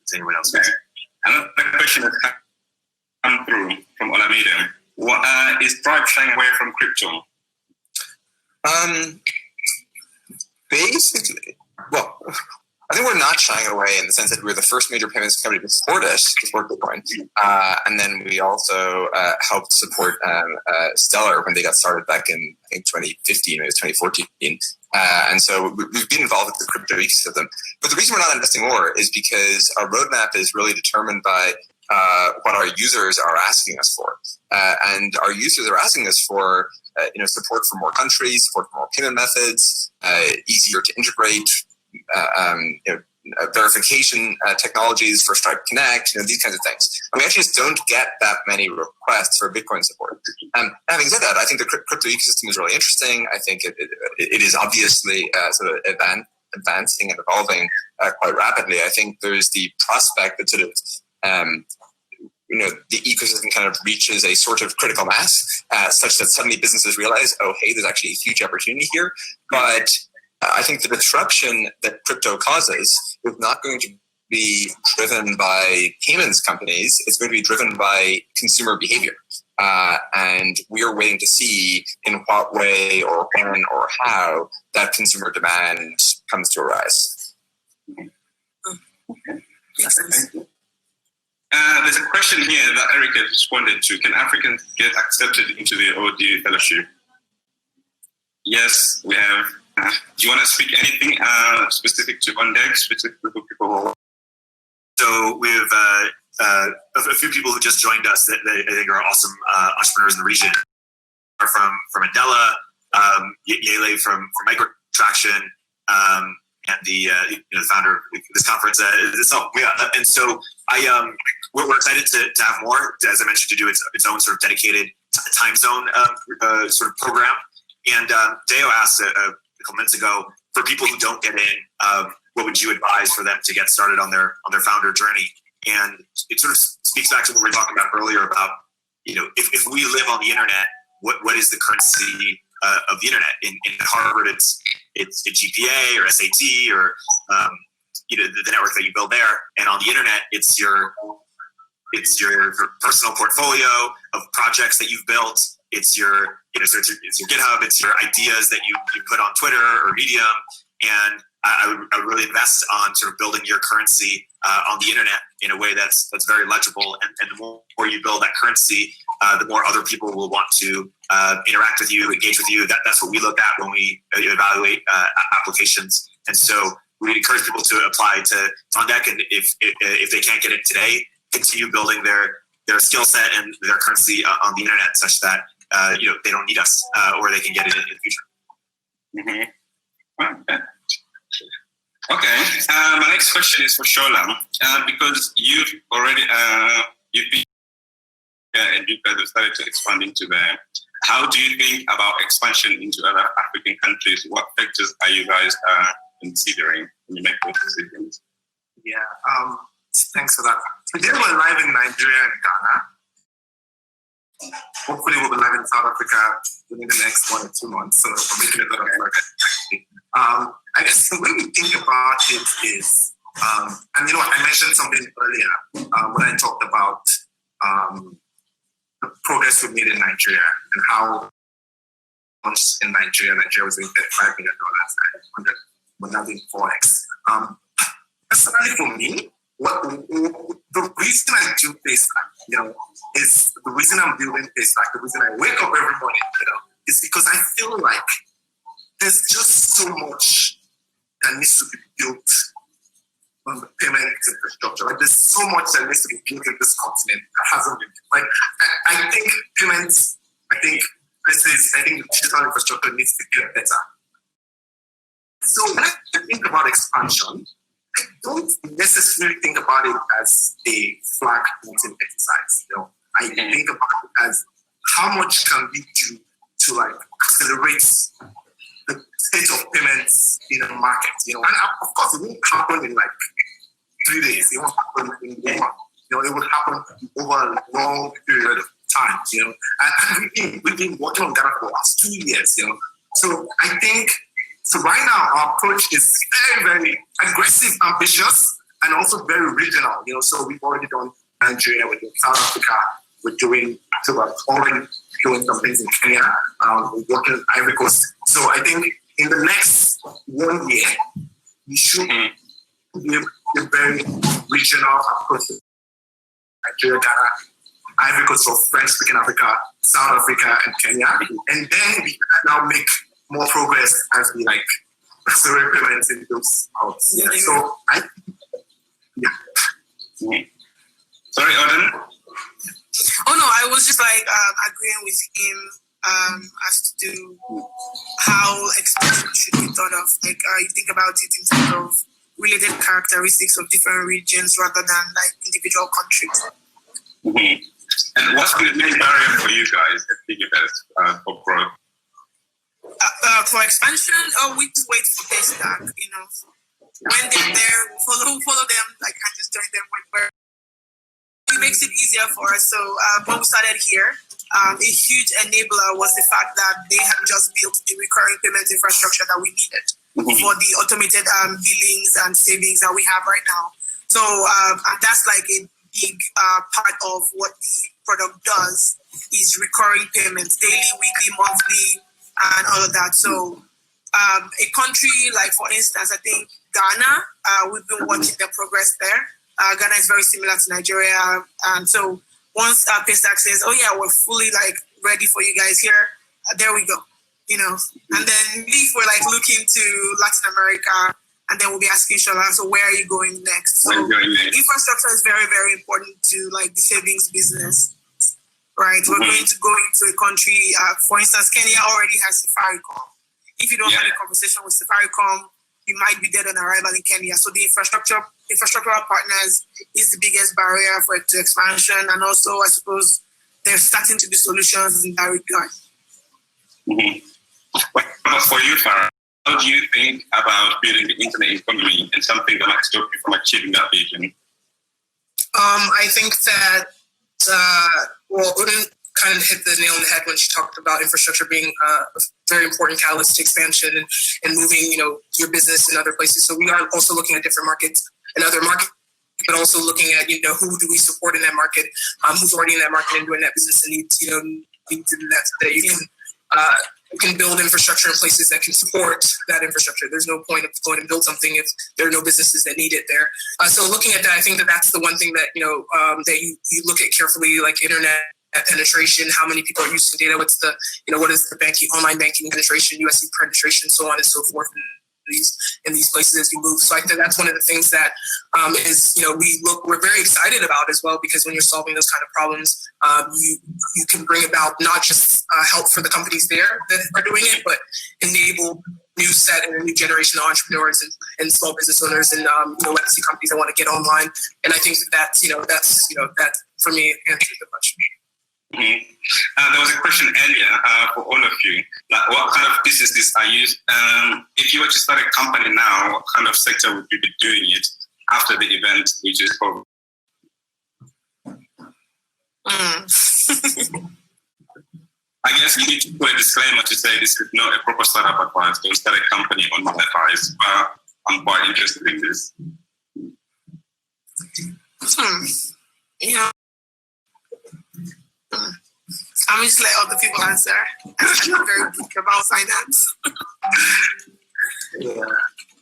Does anyone else? Okay. Another question has come through from Olamide. Is Tribe shying away from crypto? Basically, well, I think we're not shying away in the sense that we're the first major payments company to support Bitcoin. And then we also helped support Stellar when they got started back in, I think, 2015, maybe 2014. And so we've been involved with the crypto ecosystem. But the reason we're not investing more is because our roadmap is really determined by what our users are asking us for. And our users are asking us for support for more countries, support for more payment methods, easier to integrate, verification technologies for Stripe Connect, these kinds of things. And we actually just don't get that many requests for Bitcoin support. Having said that, I think the crypto ecosystem is really interesting. I think it is obviously sort of advancing and evolving quite rapidly. I think there's the prospect that sort of the ecosystem kind of reaches a sort of critical mass, such that suddenly businesses realize, oh, hey, there's actually a huge opportunity here. But I think the disruption that crypto causes is not going to be driven by payments companies. It's going to be driven by consumer behavior. And we are waiting to see in what way or when or how that consumer demand comes to arise. Okay. Thank you. There's a question here that Eric has responded to. Can Africans get accepted into the OD fellowship? Yes, we have. Do you want to speak anything specific to OnDeck, specific to people? So we have a few people who just joined us that I think are awesome entrepreneurs in the region. Are from Adela, Yele from Microtraction, and the founder of this conference. And so we're excited to have more, as I mentioned, to do its own sort of dedicated time zone sort of program. And Deo asked a couple minutes ago, for people who don't get in, what would you advise for them to get started on their founder journey? And it sort of speaks back to what we were talking about earlier about, if we live on the internet, what is the currency of the internet? In Harvard, it's a GPA or SAT or the network that you build there. And on the internet, it's your personal portfolio of projects that you've built. It's your it's your GitHub. It's your ideas that you put on Twitter or Medium. And I would really invest on sort of building your currency on the internet in a way that's very legible. And the more you build that currency, the more other people will want to interact with you, engage with you. That's what we look at when we evaluate applications. And so we encourage people to apply to OnDeck, and if they can't get it today, continue building their skill set and their currency on the internet, such that they don't need us, or they can get it in the future. Mm-hmm. Okay. My next question is for Shola, because you've already you've been and you guys have started to expand into there. How do you think about expansion into other African countries? What factors are you guys considering when you make those decisions? Yeah. Thanks for that. Today we're live in Nigeria and Ghana. Hopefully we'll be live in South Africa within the next 1 or 2 months. So we're making a lot of work. I guess the way we think about it is, and I mentioned something earlier when I talked about the progress we made in Nigeria and how launched in Nigeria was doing $35 million and 100, but now doing 4x. Personally, for me, the reason I do Paystack, is the reason I'm doing Paystack, the reason I wake up every morning, is because I feel like there's just so much that needs to be built on the payment infrastructure. Like there's so much that needs to be built in this continent that hasn't been. Like I think payments, I think the digital infrastructure needs to get better. So when I think about expansion, I don't necessarily think about it as a flag pointing exercise. I think about it as how much can we do to like accelerate the state of payments in the market. And of course, it won't happen in like 3 days. It won't happen in 1 month. It will happen over a long period of time. And we've been working on Ghana for the last 2 years. So I think. So right now, our approach is very, very aggressive, ambitious, and also very regional. So we've already done Nigeria, we're doing South Africa, we're already doing some things in Kenya, we're working in Ivory Coast. So I think in the next 1 year, we should be a very regional approach to Nigeria, Ghana, Ivory Coast for French-speaking Africa, South Africa, and Kenya. And then we can now make more progress as we accelerate payments in those hubs. Yeah. So Sorry, Odin? Oh no, I was just agreeing with him as to how expansion should be thought of. You think about it in terms of related characteristics of different regions rather than individual countries. And what's been the main barrier for you guys at PiggyVest for growth? For expansion, we just wait for paystack. When they're there, follow them, and just join them when we're. It makes it easier for us. So when we started here, a huge enabler was the fact that they had just built the recurring payment infrastructure that we needed for the automated billings and savings that we have right now. So and that's a big part of what the product does is recurring payments, daily, weekly, monthly, and all of that. So a country for instance, I think Ghana, we've been watching the progress there. Ghana is very similar to Nigeria, and so once paystack says, "Oh yeah, we're fully ready for you guys here," there we go, And then if we're looking to Latin America, and then we'll be asking Shola, so where are you going next? So infrastructure is very, very important to the savings business, right? We're going to go into a country, for instance, Kenya already has Safaricom. If you don't have a conversation with Safaricom, you might be dead on arrival in Kenya. So the infrastructural partners is the biggest barrier to expansion. And also, I suppose, there's starting to be solutions in that regard. But for you, Farah, how do you think about building the internet economy and something that might stop you from achieving that vision? I think that, Odin kind of hit the nail on the head when she talked about infrastructure being a very important catalyst to expansion and moving, your business in other places. So we are also looking at different markets and other markets, but also looking at, who do we support in that market, who's already in that market and doing that business and needs to do that so that you can build infrastructure in places that can support that infrastructure. There's no point of going and build something if there are no businesses that need it there. So looking at that, I think that's the one thing that, that you look at carefully, internet penetration, how many people are using data, what's the, what is the online banking penetration, USD penetration, so on and so forth in these places as you move. So I think that's one of the things that is, we're very excited about as well, because when you're solving those kind of problems, you can bring about not just help for the companies there that are doing it, but enable new set and a new generation of entrepreneurs and small business owners and legacy companies that want to get online. And I think that that for me answers the question. There was a question earlier for all of you. What kind of businesses are you? If you were to start a company now, what kind of sector would you be doing it after the event, which is COVID? I guess you need to put a disclaimer to say this is not a proper startup advice. Don't start a company on my advice, but I'm quite interested in this. I'm just let other people answer. I'm not very good about finance.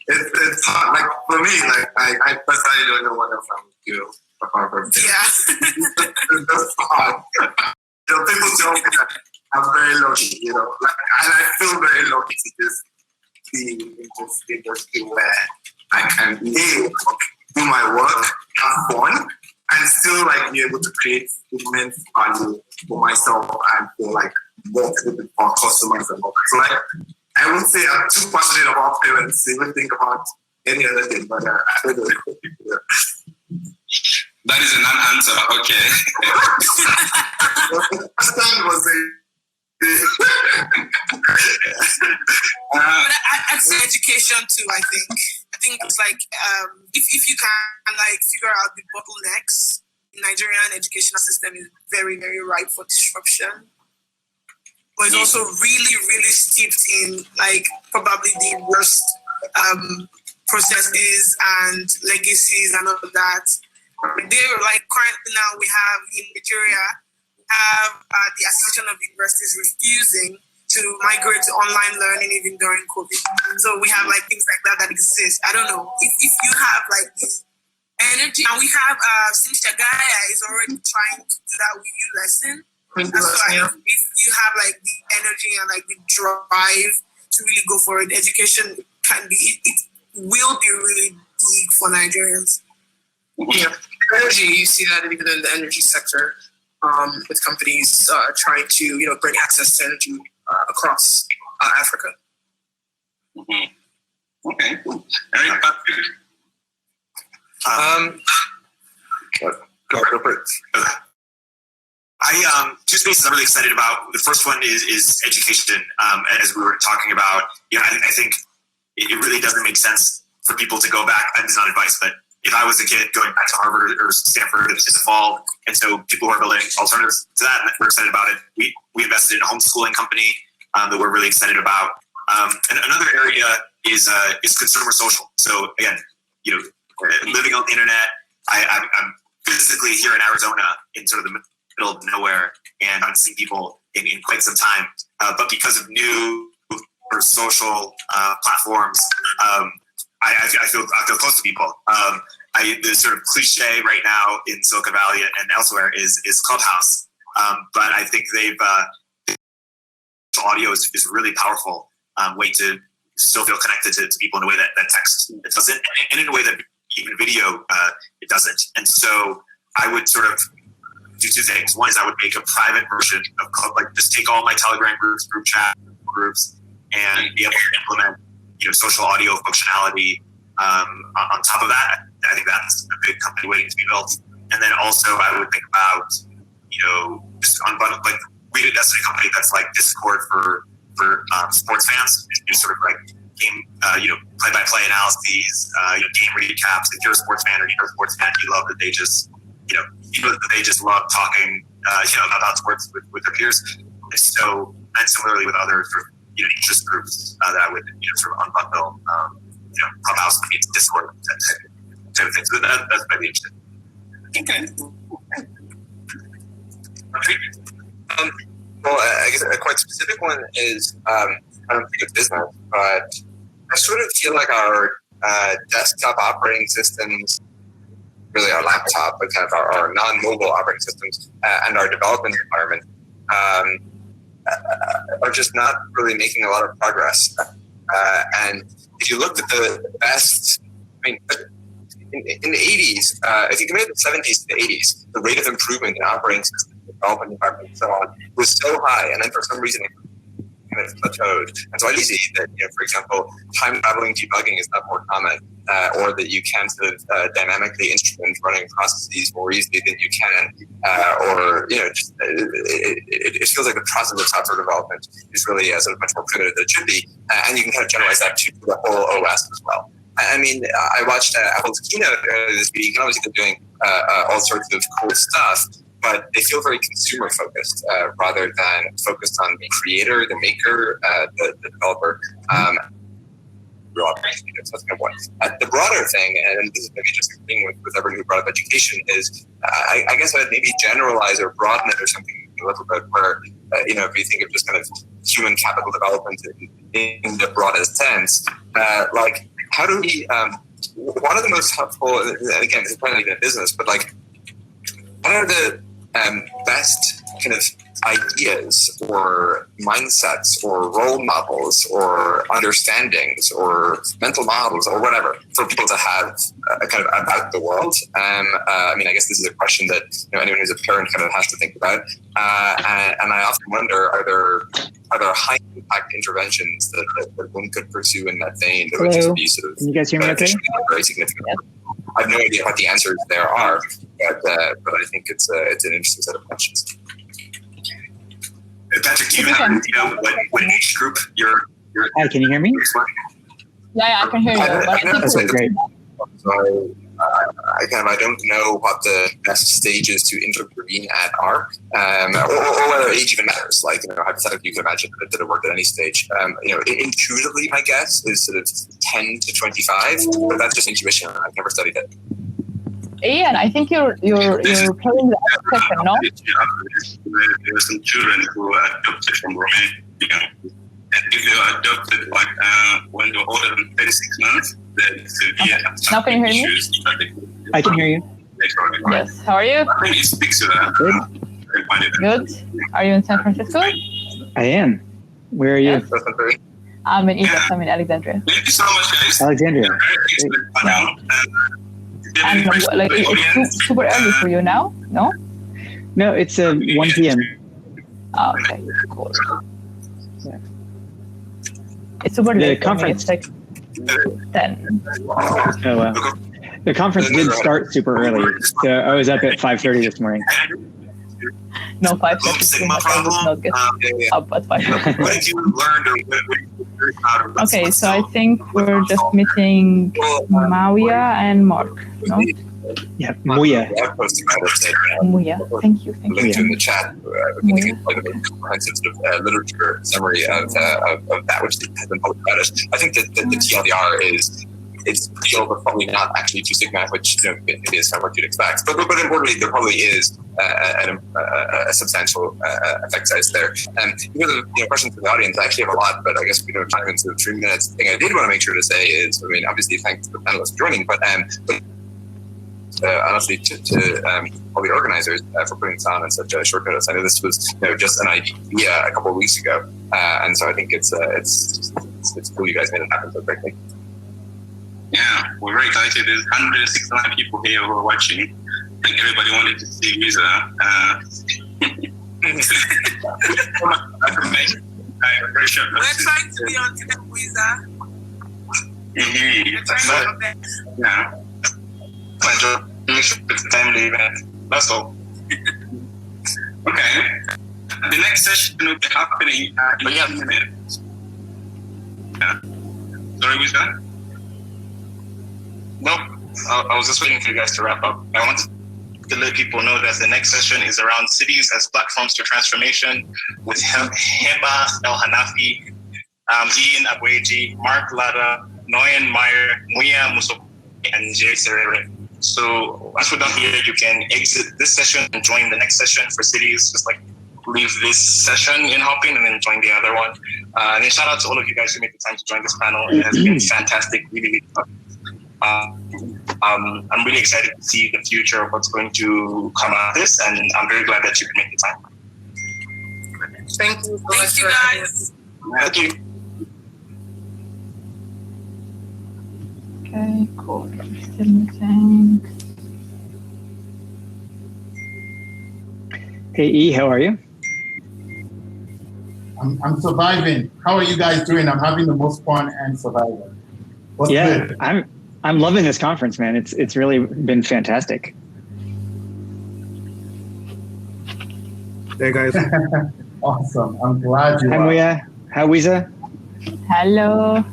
It's hard. For me, I personally don't know what else I would do apart from this. Yeah. It's just hard. People tell me that I'm very lucky, and I feel very lucky to just be in this industry where I can do my work, have fun, and still be able to create immense value for myself and for multiple our customers and all that. So I wouldn't say I'm too passionate about payments to even think about any other thing, but I don't know if people do. That is a non-answer. Okay. The first time was but I'd say education too. I think it's if you can figure out the bottlenecks, the Nigerian educational system is very, very ripe for disruption. But it's also really, really steeped in probably the worst processes and legacies and all of that. They're like currently now we have in Nigeria, the Association of Universities refusing to migrate to online learning even during COVID. So we have like things like that exist. I don't know if you have like this energy, and we have Sim Shagaya is already trying to do that with you lesson. So if you have like the energy and like the drive to really go for it, education can be it will be really big for Nigerians. Yeah, energy. You see that even in the energy sector, with companies trying to bring access to energy across Africa. Okay. Eric, Go for it. Two spaces I'm really excited about. The first one is education. As we were talking about, I think it really doesn't make sense for people to go back. And it's not advice, but if I was a kid going back to Harvard or Stanford in the fall, and so people are building alternatives to that, and we're excited about it. We invested in a homeschooling company that we're really excited about. And another area is consumer social. So again, living on the internet. I'm physically here in Arizona in sort of the middle of nowhere, and I'm seeing people in quite some time. But because of new or social platforms, I feel close to people. The sort of cliche right now in Silicon Valley and elsewhere is Clubhouse. But I think audio is a really powerful way to still feel connected to people in a way that text it doesn't, and in a way that even video it doesn't. And so I would sort of do two things. One is I would make a private version of Club, like just take all my Telegram groups, group chat groups, and be able to implement social audio functionality on top of that. I think that's a big company waiting to be built. And then also I would think about just unbundle, like we did a company that's like Discord for sports fans. Do sort of like game play-by-play analyses, game recaps. If you're a sports fan or you're a sports fan, you love that they just they just love talking about sports with their peers. And similarly with other sort of interest groups that I would sort of unbundle, Clubhouse meets Discord type of things. So that's maybe interesting. Okay. Well, I guess a quite specific one is I don't think it's business, but I sort of feel like our desktop operating systems, really our laptop, but kind of our non-mobile operating systems and our development environment are just not really making a lot of progress. And if you look at the best, in the 80s, if you compare the 70s to the 80s, the rate of improvement in operating systems, development environment, and so on, was so high, and then for some reason it kind of plateaued. And so I see that, for example, time traveling debugging is not more common, or that you can sort of dynamically instrument running processes more easily than you can, or just it feels like the process of software development is really sort of much more primitive than it should be, and you can kind of generalize that to the whole OS as well. I mean, I watched Apple's keynote earlier this week, and obviously they're doing all sorts of cool stuff, but they feel very consumer focused rather than focused on the creator, the maker, the developer. So that's kind of one. The broader thing, and this is maybe just a thing with everyone who brought up education, is I guess I'd maybe generalize or broaden it or something a little bit where, if you think of just kind of human capital development in the broadest sense, like how do we, one of the most helpful, and again, this is probably not even a business, but like, what are the best kind of ideas or mindsets or role models or understandings or mental models or whatever for people to have kind of about the world? I mean, I guess this is a question that anyone who's a parent kind of has to think about. And I often wonder, are there high impact interventions that one could pursue in that vein that would just be sort of Can you guys hear me okay? Very significant? Yep. I have no idea what the answers there are, but I think it's an interesting set of questions. Patrick, do you have what age group you're Hi, can you hear me? Yeah, I can hear you. That's great. So I don't know what the best stages to intervene at are, or whether age even matters. Like, hypothetically, you can imagine that it would work at any stage. Intuitively, my guess is sort of 10 to 25, but that's just intuition. I've never studied it. Ian, I think you're playing the other question, no? There are some children who are adopted from Romania. And if they were adopted when they were older than 36 months, then severe Now can you hear me? issues. I can hear you. Yes. How are you? I think it speaks to that. Good. Are you in San Francisco? I am. Where are you? Yes. I'm in Egypt. I'm in Alexandria. Thank you so much, guys. Alexandria. And like it's super early for you now? No? No, it's 1 p.m. Oh, okay. Cool. Yeah. It's super The late. conference. It's like 10. Oh, wow. The conference did start super early, so I was up at 5:30 this morning. No, 5:30. I would not get up at 5:30. What have you learned or what are you very proud of? Okay, so I think we're just missing Mwiya and Mark. No? Yeah, Mwiya. I've posted about it. Mwiya. Thank you. Thank you. Linked in the chat. We can think like a comprehensive sort of literature summary of that which has been published about it. I think that the TLDR is it's real, but probably not actually too sigma, which it is kind of what you'd expect. But importantly, there probably is a substantial effect size there. And questions from the audience, I actually have a lot, but I guess we don't have time into 3 minutes. The thing I did want to make sure to say is, I mean, obviously, thanks to the panelists for joining, but honestly, to all the organizers for putting this on in such a short notice. I know this was just an idea a couple of weeks ago, and so I think it's cool you guys made it happen so quickly. Yeah, we're very excited. There's 169 people here who are watching. I think everybody wanted to see Wiza. We're trying to be on to them, Wiza. We're trying to be Yeah. Make sure it's a timely event. That's all. Okay. The next session will be happening in 1 minute. Yeah. Sorry, Wiza? Nope. I was just waiting for you guys to wrap up. I wanted to let people know that the next session is around cities as platforms for transformation with Heba, Elhanafy, Iyin, Aboyeji, Mark, Lutter, Nolan Meyers, Mwiya Musokotwane, and Jay Serere. So once we're done here, you can exit this session and join the next session for cities. Just like leave this session in hopping and then join the other one. And then shout out to all of you guys who made the time to join this panel. It has been fantastic, really fun. I'm really excited to see the future of what's going to come out of this, and I'm very glad that you could make the time. Thank you so much Thank you, for having guys. us. Thank you. Okay, cool. We're still missing. Hey, E, how are you? I'm surviving. How are you guys doing? I'm having the most fun and surviving. What's Yeah, good? I'm loving this conference, man. It's really been fantastic. Hey guys. Awesome. I'm glad you Hi, are. Mwiya. How Wiza? Hello.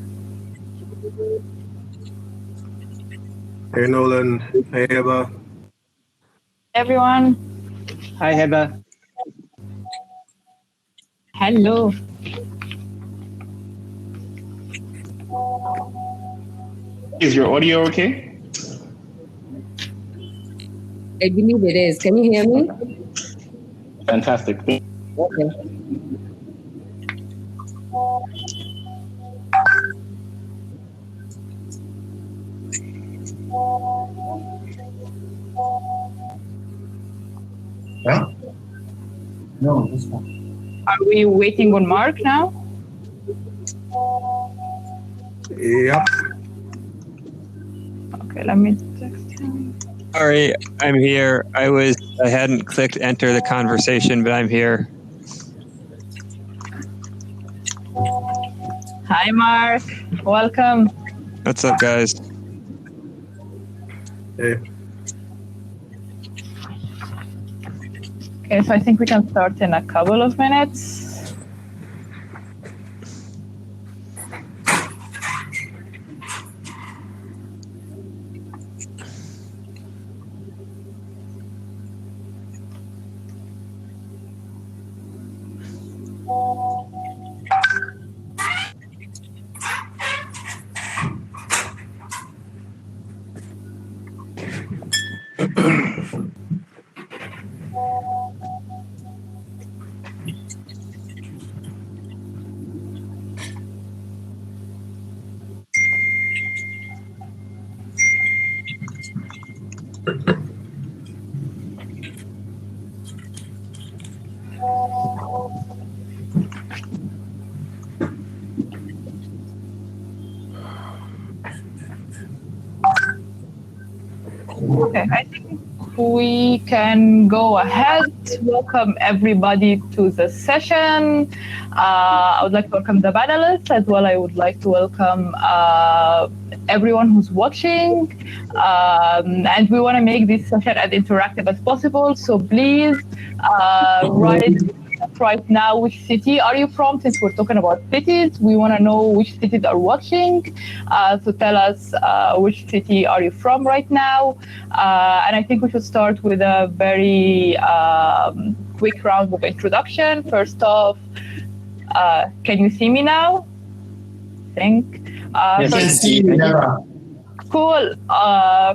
Hey Nolan. Hey Heba. Everyone. Hi, Heba. Hello. Is your audio okay? I believe it is. Can you hear me? Fantastic. Okay. Huh? No, this one. Are we waiting on Mark now? Yep. Okay, let me text him. Sorry, I'm here. I hadn't clicked enter the conversation, but I'm here. Hi, Mark. Welcome. What's up, guys? Hey. Okay, so I think we can start in a couple of minutes. Okay, I think we can go ahead. Welcome everybody to the session. I would like to welcome the panelists as well. I would like to welcome everyone who's watching. And we want to make this session as interactive as possible. So please write right now which city are you from. Since we're talking about cities, we want to know which cities are watching. So tell us which city are you from right now. And I think we should start with a very quick round of introduction. First off, can you see me now? I think. Yes, I can see you, Heba. Cool.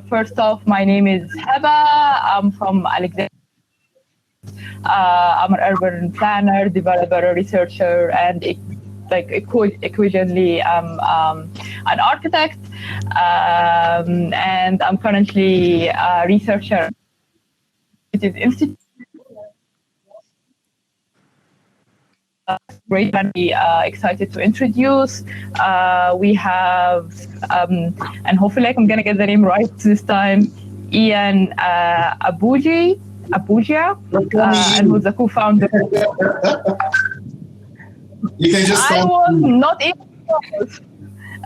First off, my name is Heba. I'm from Alexandria. I'm an urban planner, developer, researcher, and equivalently, an architect. And I'm currently a researcher at the Institute. Great, and be excited to introduce. We have, and hopefully I'm going to get the name right this time, Iyin Aboyeji, and who's the co-founder. You can just I was not even close.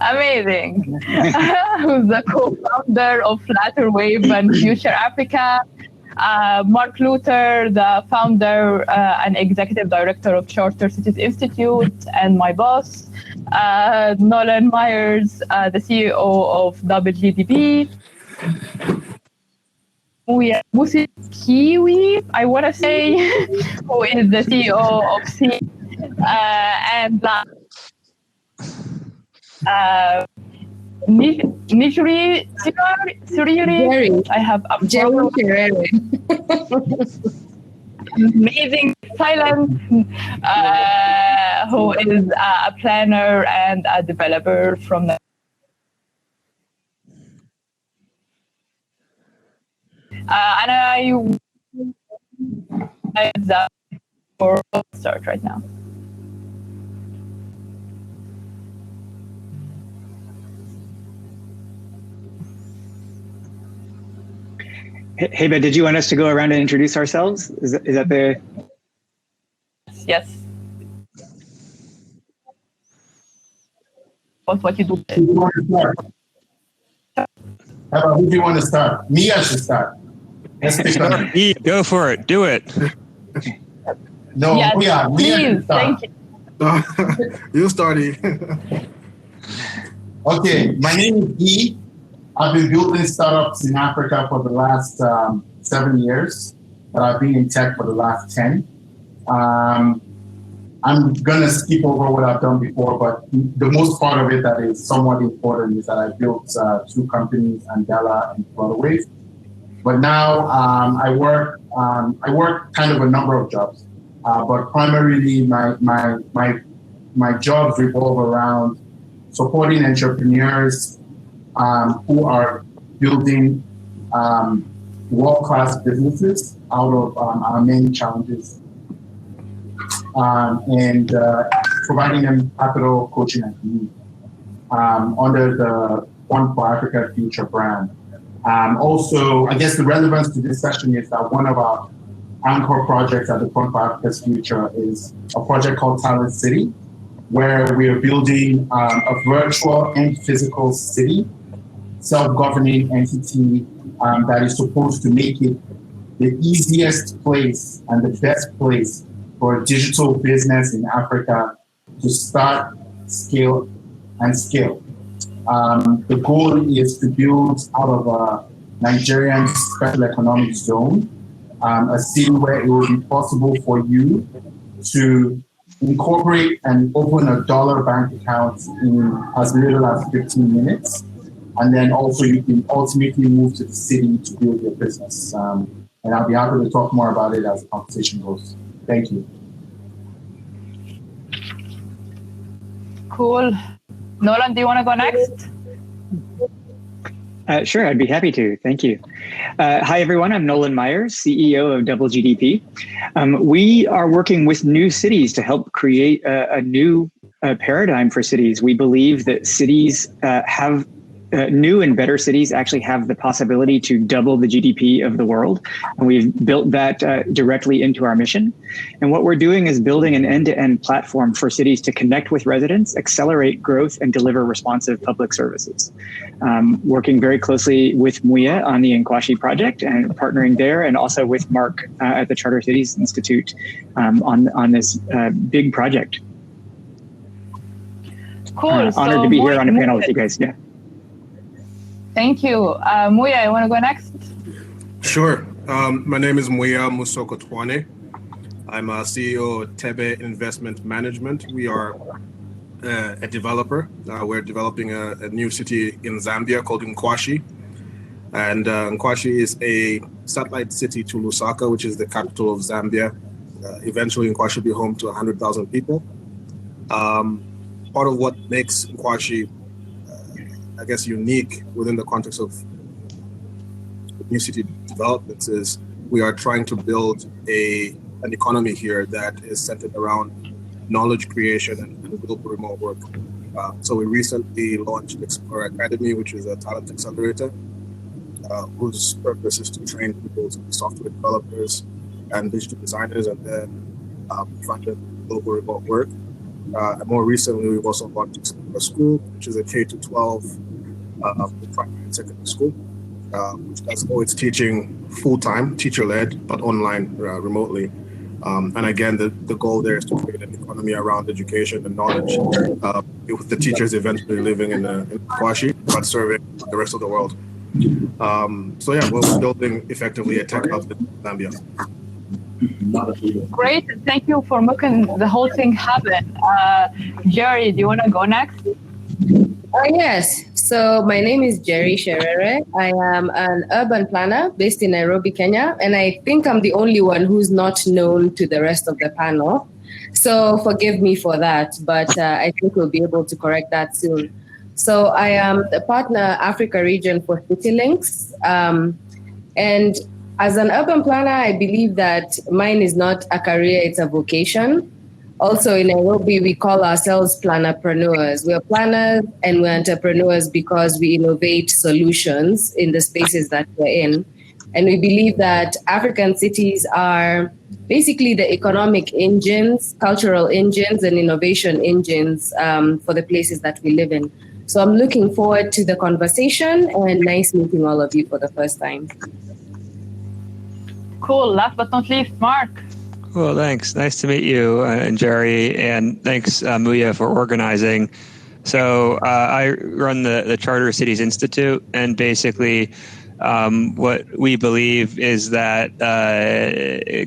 Amazing. Who's the co-founder of Lutter Wave and Future Africa. Mark Lutter, the founder and executive director of Charter Cities Institute, and my boss, Nolan Meyers, the CEO of WGDB. Mwiya Musokotwane, I want to say, who is the CEO of C, and Nijri Suriri. I have amazing silence, who is a planner and a developer from the and I for start right now. Heba, did you want us to go around and introduce ourselves? Is that the? Yes. What you do? How about who do you want to start? Me, I should start. Let's pick up. Go for it. Do it. No, yes, Mwiya, please. Thank you. You started. Okay, my name is Iyin. I've been building startups in Africa for the last 7 years, but I've been in tech for the last 10. I'm gonna skip over what I've done before, but the most part of it that is somewhat important is that I built 2 companies, Andela and Flutterwave. But now I work kind of a number of jobs, but primarily my jobs revolve around supporting entrepreneurs who are building world-class businesses out of our main challenges, and providing them capital, coaching, and community under the One for Africa Future brand. Also, I guess the relevance to this session is that one of our anchor projects at the One for Africa's Future is a project called Talent City, where we are building a virtual and physical city, self-governing entity that is supposed to make it the easiest place and the best place for a digital business in Africa to start, scale, and scale. The goal is to build out of a Nigerian special economic zone, a city where it will be possible for you to incorporate and open a dollar bank account in as little as 15 minutes. And then also you can ultimately move to the city to build your business. And I'll be happy to talk more about it as the conversation goes. Thank you. Cool. Nolan, do you want to go next? Sure, I'd be happy to. Thank you. Hi, everyone. I'm Nolan Meyers, CEO of Double GDP. We are working with new cities to help create a new paradigm for cities. We believe that cities new and better cities actually have the possibility to double the GDP of the world. And we've built that directly into our mission. And what we're doing is building an end-to-end platform for cities to connect with residents, accelerate growth, and deliver responsive public services. Working very closely with Mwiya on the Nkwashi project and partnering there, and also with Mark at the Charter Cities Institute on this big project. Cool. Honored to be here on a panel with you guys. Yeah. Thank you. Mwiya, you want to go next? Sure. My name is Mwiya Musokotwane. I'm a CEO of Tebe Investment Management. We are a developer. We're developing a new city in Zambia called Nkwashi. And Nkwashi is a satellite city to Lusaka, which is the capital of Zambia. Eventually, Nkwashi will be home to 100,000 people. Part of what makes Nkwashi I guess, unique within the context of new city developments is we are trying to build an economy here that is centered around knowledge creation and global remote work. So we recently launched Explore Academy, which is a talent accelerator, whose purpose is to train people to be software developers and digital designers, and then fund global remote work. And more recently, we've also launched Explore School, which is a K-12 primary and secondary school, which does all its teaching full-time, teacher-led, but online, remotely. And again, the goal there is to create an economy around education and knowledge, with the teachers eventually living in Nkwashi, but serving the rest of the world. So yeah, we're building effectively a tech hub in Zambia. Great, thank you for making the whole thing happen. Jerry, do you want to go next? Yes. So my name is Jerry Sherere. I am an urban planner based in Nairobi, Kenya, and I think I'm the only one who's not known to the rest of the panel. So forgive me for that, but I think we'll be able to correct that soon. So I am the partner Africa region for CityLinks. And as an urban planner, I believe that mine is not a career, it's a vocation. Also in Nairobi, we call ourselves plannerpreneurs. We're planners and we're entrepreneurs because we innovate solutions in the spaces that we're in. And we believe that African cities are basically the economic engines, cultural engines, and innovation engines for the places that we live in. So I'm looking forward to the conversation, and nice meeting all of you for the first time. Cool. Last but not least, Mark. Well, thanks. Nice to meet you and Jerry, and thanks, Mwiya, for organizing. So I run the Charter Cities Institute, and basically what we believe is that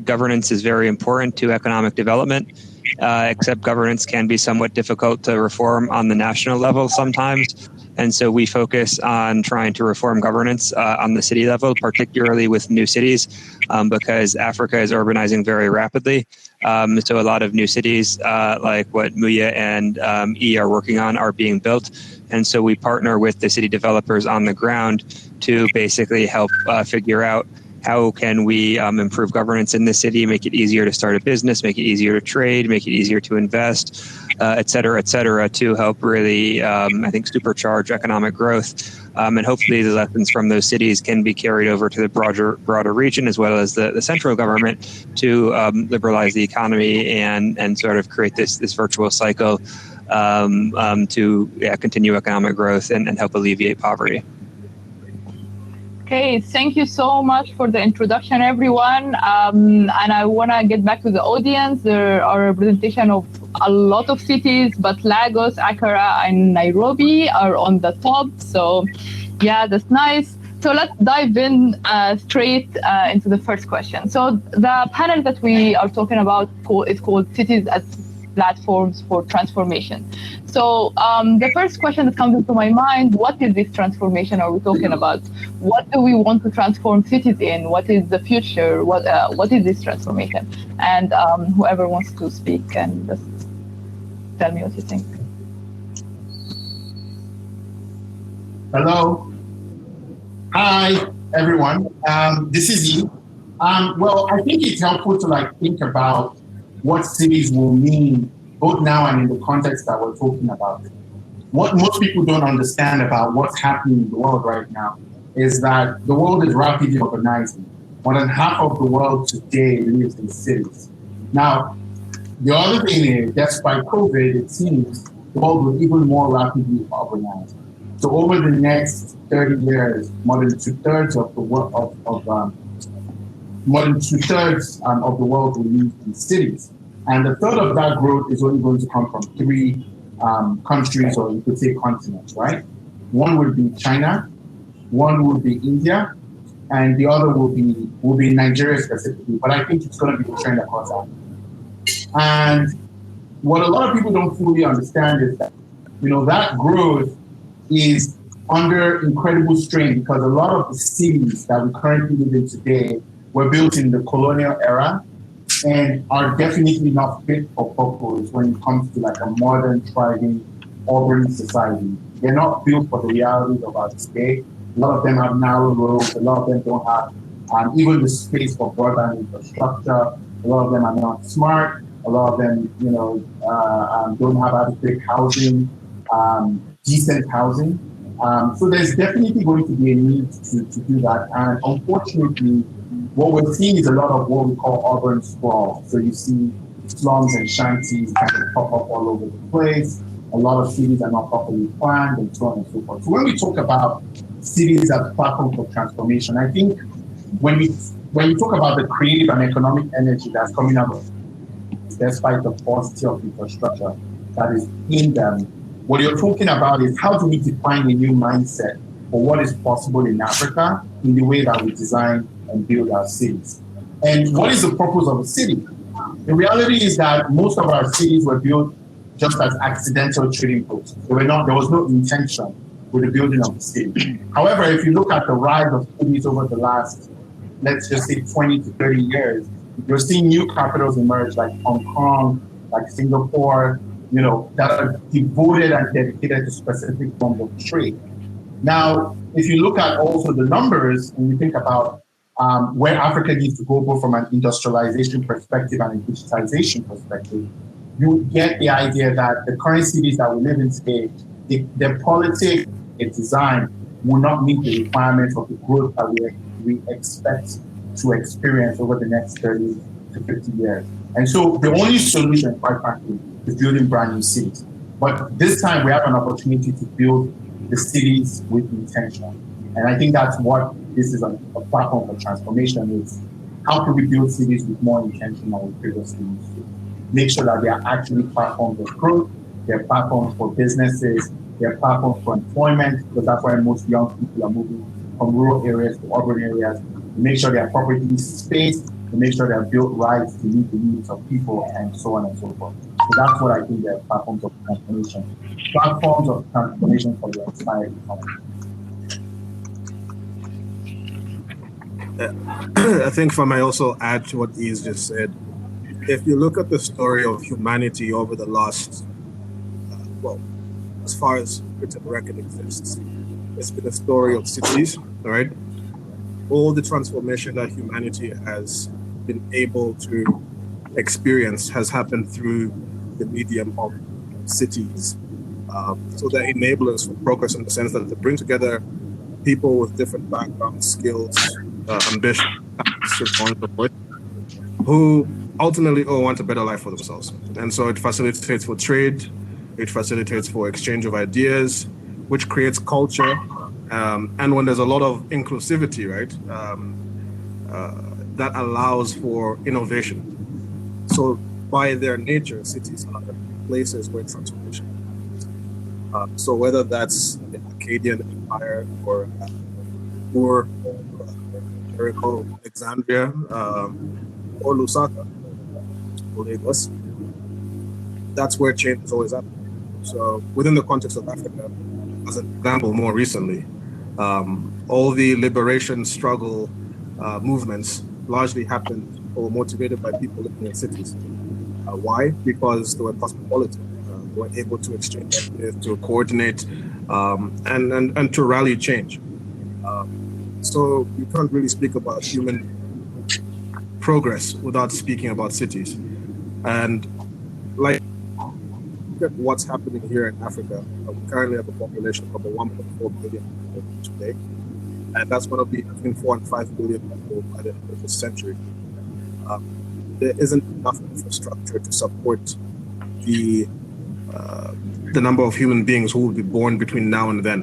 governance is very important to economic development, except governance can be somewhat difficult to reform on the national level sometimes. And so we focus on trying to reform governance on the city level, particularly with new cities, because Africa is urbanizing very rapidly. So a lot of new cities, like what Mwiya and E are working on, are being built. And so we partner with the city developers on the ground to basically help figure out how can we improve governance in the city, make it easier to start a business, make it easier to trade, make it easier to invest, et cetera, to help really, I think, supercharge economic growth. And hopefully the lessons from those cities can be carried over to the broader region, as well as the central government, to liberalize the economy and sort of create this virtuous cycle to continue economic growth and help alleviate poverty. Okay, thank you so much for the introduction, everyone. And I want to get back to the audience. There are a representation of a lot of cities, but Lagos, Accra, and Nairobi are on the top. So yeah, that's nice. So let's dive in straight into the first question. So the panel that we are talking about is called Cities as Platforms for Transformation. So the first question that comes into my mind, what is this transformation are we talking about? What do we want to transform cities in? What is the future? What is this transformation? And whoever wants to speak can just tell me what you think. Hello. Hi, everyone. This is Iyin. Well, I think it's helpful to think about what cities will mean both now and in the context that we're talking about. What most people don't understand about what's happening in the world right now is that the world is rapidly urbanizing. More than half of the world today lives in cities. Now, the other thing is, despite COVID, it seems the world will even more rapidly urbanize. So over the next 30 years, more than two-thirds of the world of the world will live in cities, and a third of that growth is only going to come from three countries, or you could say continents, right? One would be China, one would be India, and the other will be Nigeria specifically. But I think it's going to be the trend across Africa. And what a lot of people don't fully understand is that, that growth is under incredible strain because a lot of the cities that we currently live in today were built in the colonial era and are definitely not fit for purpose when it comes to a modern, thriving, urban society. They're not built for the realities of our today. A lot of them have narrow roads. A lot of them don't have even the space for broadband infrastructure. A lot of them are not smart. A lot of them, don't have adequate housing, decent housing. So there's definitely going to be a need to do that. And unfortunately, what we're seeing is a lot of what we call urban sprawl. So you see slums and shanties kind of pop up all over the place. A lot of cities are not properly planned and so on and so forth. So when we talk about cities as a platform for transformation, I think when you talk about the creative and economic energy that's coming out of despite the paucity of infrastructure that is in them, what you're talking about is how do we define a new mindset for what is possible in Africa in the way that we design and build our cities. And what is the purpose of a city? The reality is that most of our cities were built just as accidental trading posts. There was no intention with the building of the city. However, if you look at the rise of cities over the last, let's just say 20 to 30 years, you're seeing new capitals emerge like Hong Kong, like Singapore, that are devoted and dedicated to specific forms of trade. Now, if you look at also the numbers and you think about where Africa needs to go both from an industrialization perspective and a digitization perspective, you get the idea that the current cities that we live in today, their politics and design will not meet the requirements of the growth that we expect to experience over the next 30 to 50 years. And so the only solution, quite frankly, is building brand new cities. But this time we have an opportunity to build the cities with intention. And I think that's what this is a platform for transformation is. How can we build cities with more intention than we previously used to? Make sure that they are actually platforms of growth, they're platforms for businesses, they're platforms for employment, because that's why most young people are moving from rural areas to urban areas. Make sure they are properly spaced, to make sure they're built right to meet the needs of people, and so on and so forth. So that's what I think they're platforms of transformation. Platforms of transformation for the entire economy. I think if I may also add to what Iyin just said, if you look at the story of humanity over the last, as far as written record exists, it's been a story of cities, right? All the transformation that humanity has been able to experience has happened through the medium of cities. So they're enablers for progress in the sense that they bring together people with different backgrounds, skills, ambition, so on and so forth, who ultimately all want a better life for themselves. And so it facilitates for trade, it facilitates for exchange of ideas, which creates culture. And when there's a lot of inclusivity, right, that allows for innovation. So by their nature, cities are places where transformation happens. So whether that's the Akkadian Empire or Jericho, Alexandria, or Lusaka, or Lagos, that's where change is always happening. So within the context of Africa, as an example, more recently, all the liberation struggle movements largely happened or motivated by people living in cities. Why? Because they were cosmopolitan. They were able to exchange ideas, to coordinate, and to rally change. So you can't really speak about human progress without speaking about cities. And like, look at what's happening here in Africa. We currently have a population of about 1.4 billion people today. And that's going to be between 4 and 5 billion people by the end of this century. There isn't enough infrastructure to support the number of human beings who will be born between now and then,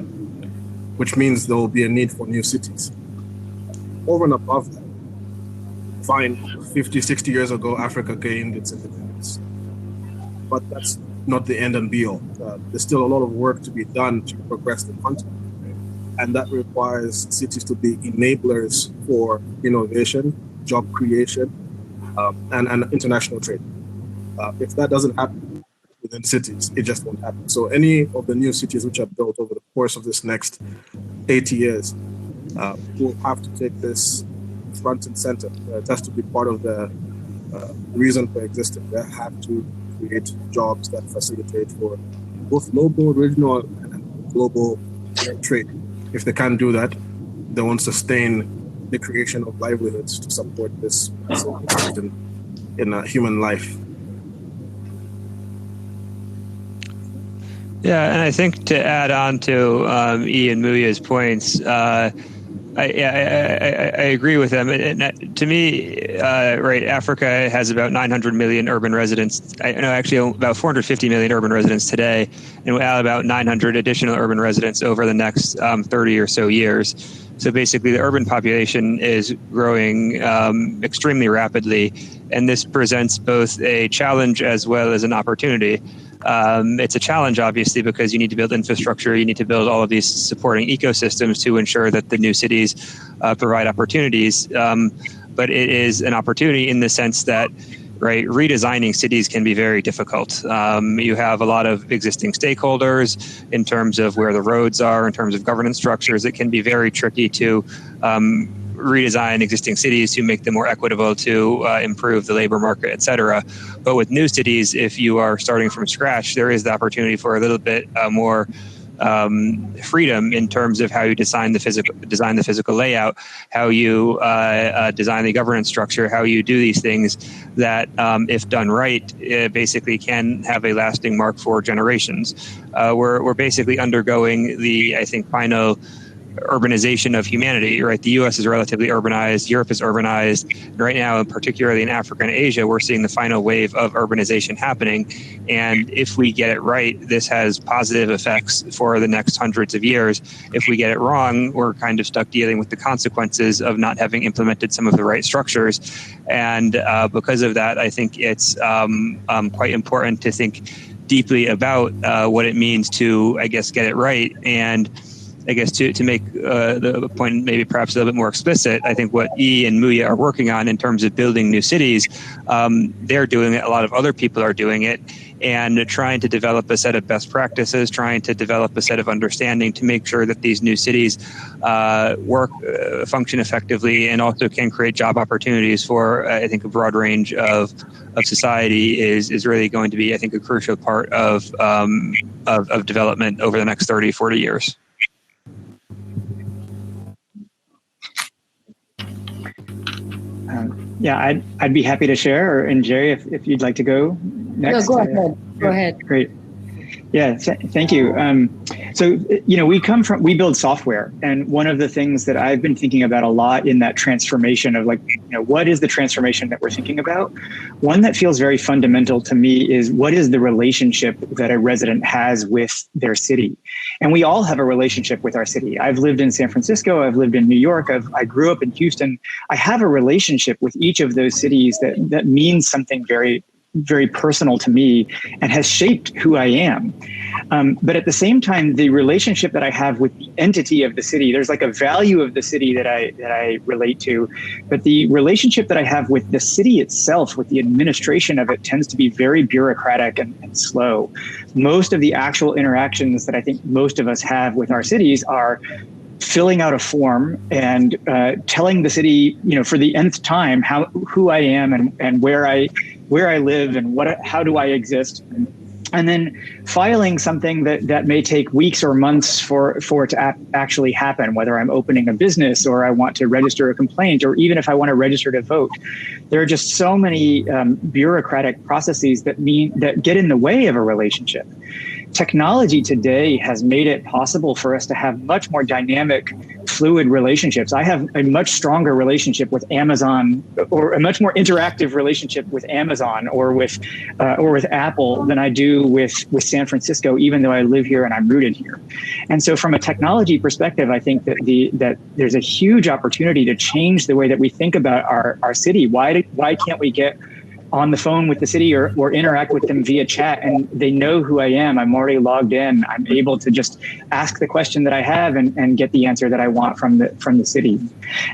which means there will be a need for new cities. Over and above that, fine, 50, 60 years ago, Africa gained its independence. But that's not the end and be all. There's still a lot of work to be done to progress the continent. And that requires cities to be enablers for innovation, job creation, and international trade. If that doesn't happen within cities, it just won't happen. So any of the new cities which are built over the course of this next 80 years will have to take this front and center. It has to be part of the reason for existing. They have to create jobs that facilitate for both local, regional, and global trade. If they can't do that, they won't sustain the creation of livelihoods to support this in human life. Yeah, and I think to add on to Iyin and Mwiya's points, I agree with them. And to me, right, Africa has about 900 million urban residents. I know actually about 450 million urban residents today, and we'll add about 900 additional urban residents over the next 30 or so years. So basically, the urban population is growing extremely rapidly, and this presents both a challenge as well as an opportunity. It's a challenge, obviously, because you need to build infrastructure, you need to build all of these supporting ecosystems to ensure that the new cities provide opportunities. But it is an opportunity in the sense that, right, redesigning cities can be very difficult. You have a lot of existing stakeholders in terms of where the roads are, in terms of governance structures. It can be very tricky to redesign existing cities to make them more equitable, to improve the labor market, et cetera. But with new cities, if you are starting from scratch, there is the opportunity for a little bit more freedom in terms of how you design the physical layout, how you design the governance structure, how you do these things that, if done right, basically can have a lasting mark for generations. We're basically undergoing the, I think, final urbanization of humanity, right? The US is relatively urbanized, Europe is urbanized. Right now, particularly in Africa and Asia, we're seeing the final wave of urbanization happening. And if we get it right, this has positive effects for the next hundreds of years. If we get it wrong, we're kind of stuck dealing with the consequences of not having implemented some of the right structures. And because of that, I think it's quite important to think deeply about what it means to, I guess, get it right. And I guess to make the point maybe perhaps a little bit more explicit, I think what Iyin and Mwiya are working on in terms of building new cities, they're doing it, a lot of other people are doing it, and trying to develop a set of best practices, trying to develop a set of understanding to make sure that these new cities function effectively, and also can create job opportunities for, I think, a broad range of society is really going to be, I think, a crucial part of development over the next 30, 40 years. Yeah, I'd be happy to share, and Jerry, if you'd like to go next. No, go ahead. Go ahead. Great. Yeah, thank you. So, we build software, and one of the things that I've been thinking about a lot in that transformation of what is the transformation that we're thinking about? One that feels very fundamental to me is what is the relationship that a resident has with their city? And we all have a relationship with our city. I've lived in San Francisco, I've lived in New York, I grew up in Houston. I have a relationship with each of those cities that means something very, very personal to me and has shaped who I am. But at the same time, the relationship that I have with the entity of the city, there's like a value of the city that I relate to, but the relationship that I have with the city itself, with the administration of it, tends to be very bureaucratic and slow. Most of the actual interactions that I think most of us have with our cities are filling out a form and telling the city, for the nth time, who I am and where I live and how do I exist. and then filing something that may take weeks or months for it to actually happen, whether I'm opening a business or I want to register a complaint, or even if I want to register to vote. There are just so many bureaucratic processes that get in the way of a relationship. Technology today has made it possible for us to have much more dynamic, fluid relationships. I have a much stronger relationship with Amazon, or a much more interactive relationship with Amazon or with Apple than I do with San Francisco, even though I live here and I'm rooted here. And so from a technology perspective, I think that there's a huge opportunity to change the way that we think about our city. Why can't we get on the phone with the city or interact with them via chat, and they know who I am? I'm already logged in. I'm able to just ask the question that I have and get the answer that I want from the city.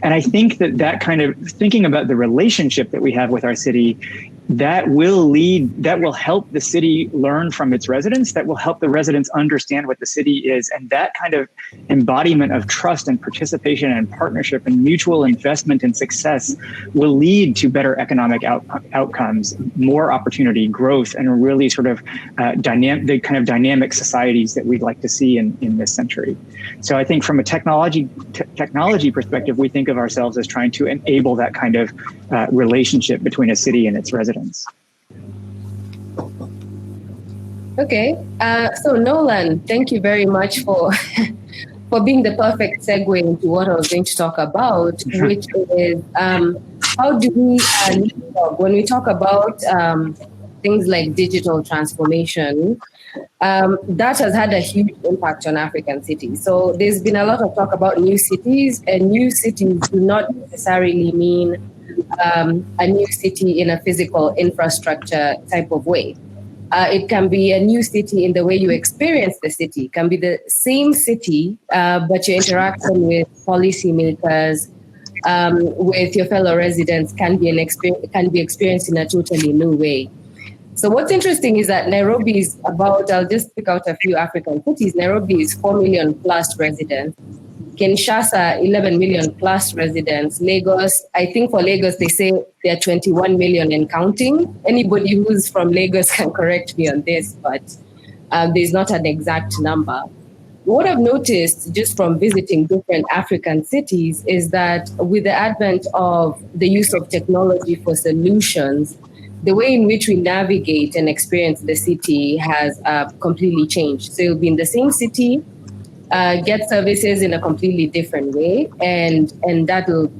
And I think that kind of thinking about the relationship that we have with our city, that will help the city learn from its residents, that will help the residents understand what the city is. And that kind of embodiment of trust and participation and partnership and mutual investment and success will lead to better economic outcomes, more opportunity, growth, and really sort of the kind of dynamic societies that we'd like to see in this century. So I think from a technology perspective, we think of ourselves as trying to enable that kind of relationship between a city and its residents. Okay, so Nolan, thank you very much for being the perfect segue into what I was going to talk about, which is how do we, when we talk about things like digital transformation, that has had a huge impact on African cities. So there's been a lot of talk about new cities, and new cities do not necessarily mean a new city in a physical infrastructure type of way. It can be a new city in the way you experience the city. It can be the same city, but your interaction with policymakers, with your fellow residents can be experienced in a totally new way. So what's interesting is that Nairobi is I'll just pick out a few African cities. Nairobi is 4 million plus residents. Kinshasa, 11 million plus residents. Lagos, I think for Lagos, they say they're 21 million and counting. Anybody who's from Lagos can correct me on this, but there's not an exact number. What I've noticed just from visiting different African cities is that with the advent of the use of technology for solutions, the way in which we navigate and experience the city has completely changed. So you'll be in the same city, get services in a completely different way, and that will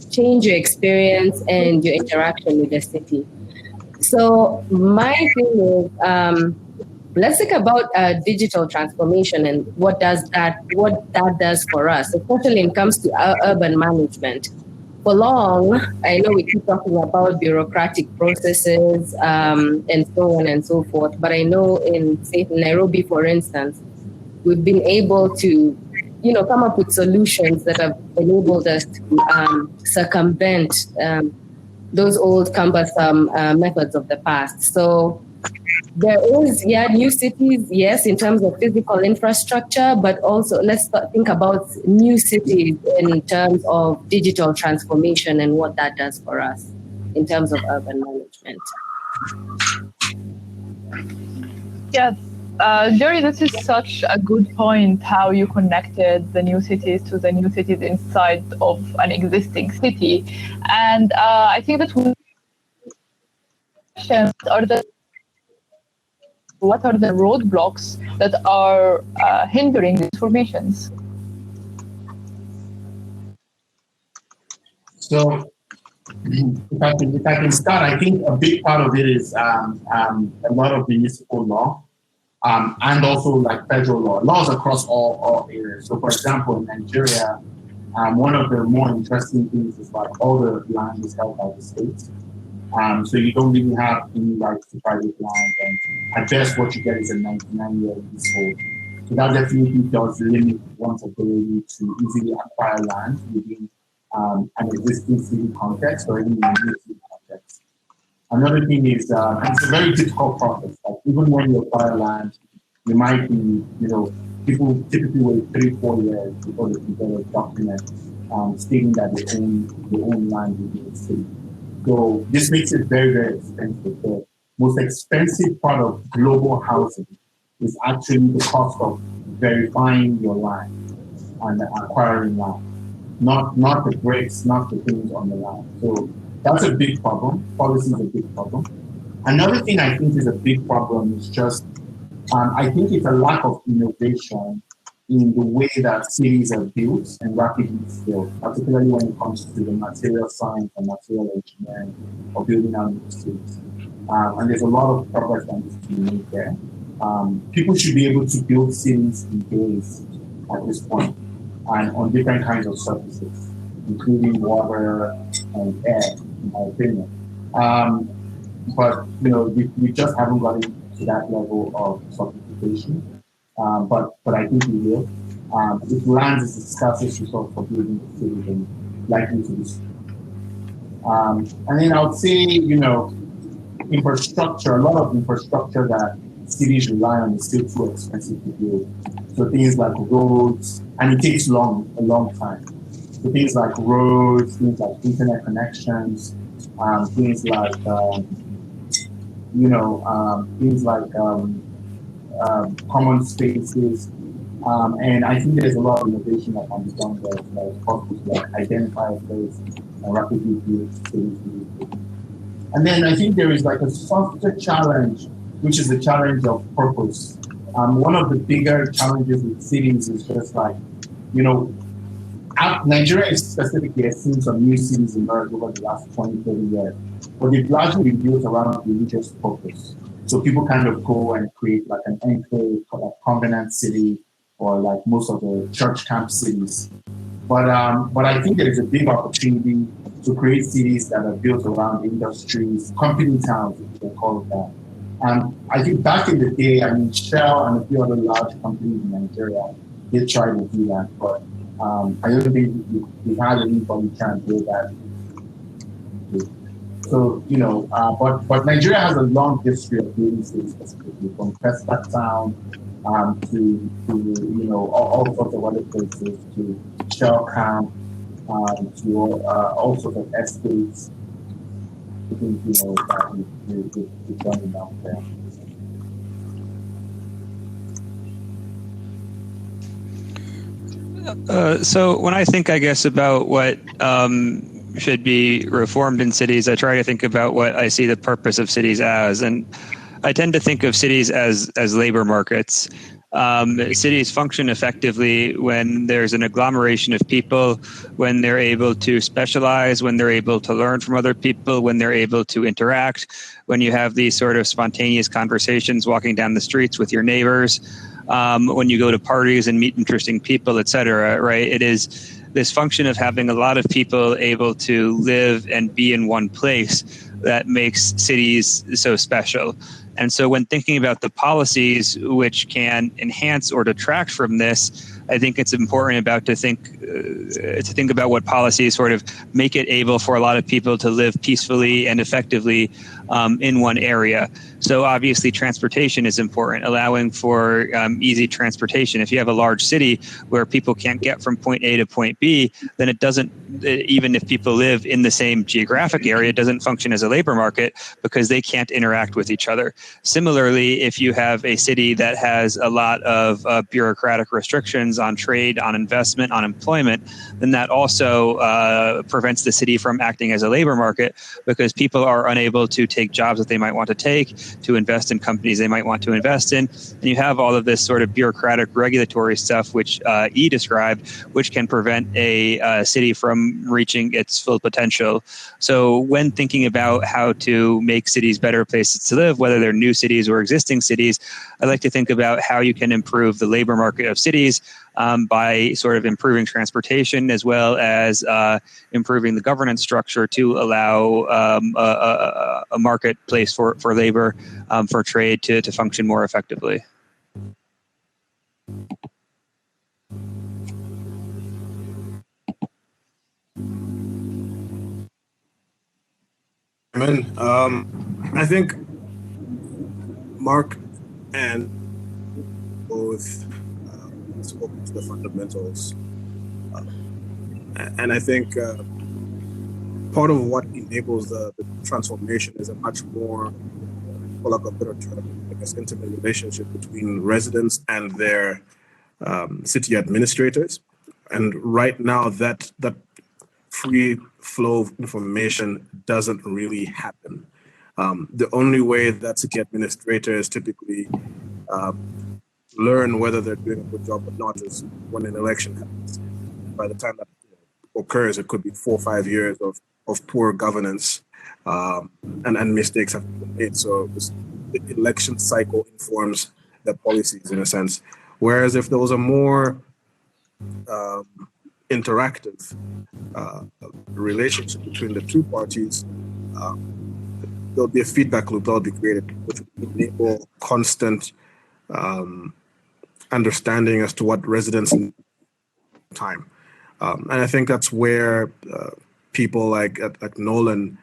change your experience and your interaction with the city. So my thing is, let's think about digital transformation and what that does for us, especially when it comes to our urban management. For long, I know we keep talking about bureaucratic processes and so on and so forth, but I know in, say, Nairobi, for instance, we've been able to, come up with solutions that have enabled us to circumvent those old cumbersome methods of the past. So there is, new cities, yes, in terms of physical infrastructure, but also let's think about new cities in terms of digital transformation and what that does for us in terms of urban management. Yes, Jerry, this is such a good point, how you connected the new cities to the new cities inside of an existing city. And I think that what are the roadblocks that are hindering these formations? So if I can start, I think a big part of it is a lot of municipal law and also like federal laws across all areas. So for example, in Nigeria, one of the more interesting things is like all the land is held by the states. So you don't really have any rights to private land, and at best what you get is a 99-year leasehold. So that definitely does limit one's ability to easily acquire land within an existing city context or even a new city context. Another thing is it's a very difficult process. Like even when you acquire land, you might be, people typically wait 3-4 years before they can get a document stating that they own land within the city. So this makes it very, very expensive. So most expensive part of global housing is actually the cost of verifying your land and acquiring land, not the bricks, not the things on the land. So that's a big problem. Policy is a big problem. Another thing I think is a big problem is just, I think it's a lack of innovation in the way that cities are built and rapidly scaled, particularly when it comes to the material science and material engineering or building out new cities. And there's a lot of progress that needs to be made there. People should be able to build cities in days at this point and on different kinds of surfaces, including water and air, in my opinion. But we just haven't gotten to that level of sophistication. But I think we will. If land is the scarcest resource for building the city, then likely to be. And then I would say, infrastructure, a lot of infrastructure that cities rely on is still too expensive to build. So things like roads, and it takes a long time. So things like roads, things like internet connections, things like common spaces. And I think there's a lot of innovation that can be done there, like possible to identify a place and rapidly build cities. And then I think there is like a softer challenge, which is the challenge of purpose. One of the bigger challenges with cities is just like, Nigeria specifically has seen some new cities emerge over the last 20, 30 years, but they've largely been built around religious purpose. So people kind of go and create like an enclave called a covenant city, or like most of the church camp cities. But I think there is a big opportunity to create cities that are built around industries, company towns, if you can call it that. And I think back in the day, Shell and a few other large companies in Nigeria did try to do that, but I don't think we had anybody trying to do that. So, but Nigeria has a long history of building cities, specifically from Prescott Town to all sorts of other places, to Shell Camp, to all sorts of estates. I think, we've done enough there. So when I think, I guess, about what should be reformed in cities, I try to think about what I see the purpose of cities as. And I tend to think of cities as labor markets. Cities function effectively when there's an agglomeration of people, when they're able to specialize, when they're able to learn from other people, when they're able to interact, when you have these sort of spontaneous conversations walking down the streets with your neighbors, when you go to parties and meet interesting people, etc. Right? It is this function of having a lot of people able to live and be in one place that makes cities so special. And so when thinking about the policies which can enhance or detract from this, I think it's important to think about what policies sort of make it able for a lot of people to live peacefully and effectively in one area. So obviously transportation is important, allowing for easy transportation. If you have a large city where people can't get from point A to point B, then it doesn't, even if people live in the same geographic area, it doesn't function as a labor market because they can't interact with each other. Similarly, if you have a city that has a lot of bureaucratic restrictions on trade, on investment, on employment, then that also prevents the city from acting as a labor market because people are unable to take jobs that they might want to take, to invest in companies they might want to invest in. And you have all of this sort of bureaucratic regulatory stuff, which E described, which can prevent a city from reaching its full potential. So when thinking about how to make cities better places to live, whether they're new cities or existing cities, I like to think about how you can improve the labor market of cities by sort of improving transportation as well as improving the governance structure to allow a marketplace for labor, for trade to function more effectively. I think Mark and both spoke to the fundamentals, and I think part of what enables the transformation is a much more for lack of a better term, I guess, intimate relationship between residents and their city administrators. And right now, that free flow of information doesn't really happen. The only way that city administrators typically learn whether they're doing a good job or not is when an election happens. By the time that occurs, it could be 4 or 5 years of poor governance, and mistakes have been made. So the election cycle informs the policies in a sense. Whereas if there was a more interactive relationship between the two parties, there'll be a feedback loop that'll be created, which will enable constant understanding as to what residents need time. And I think that's where people like Nolan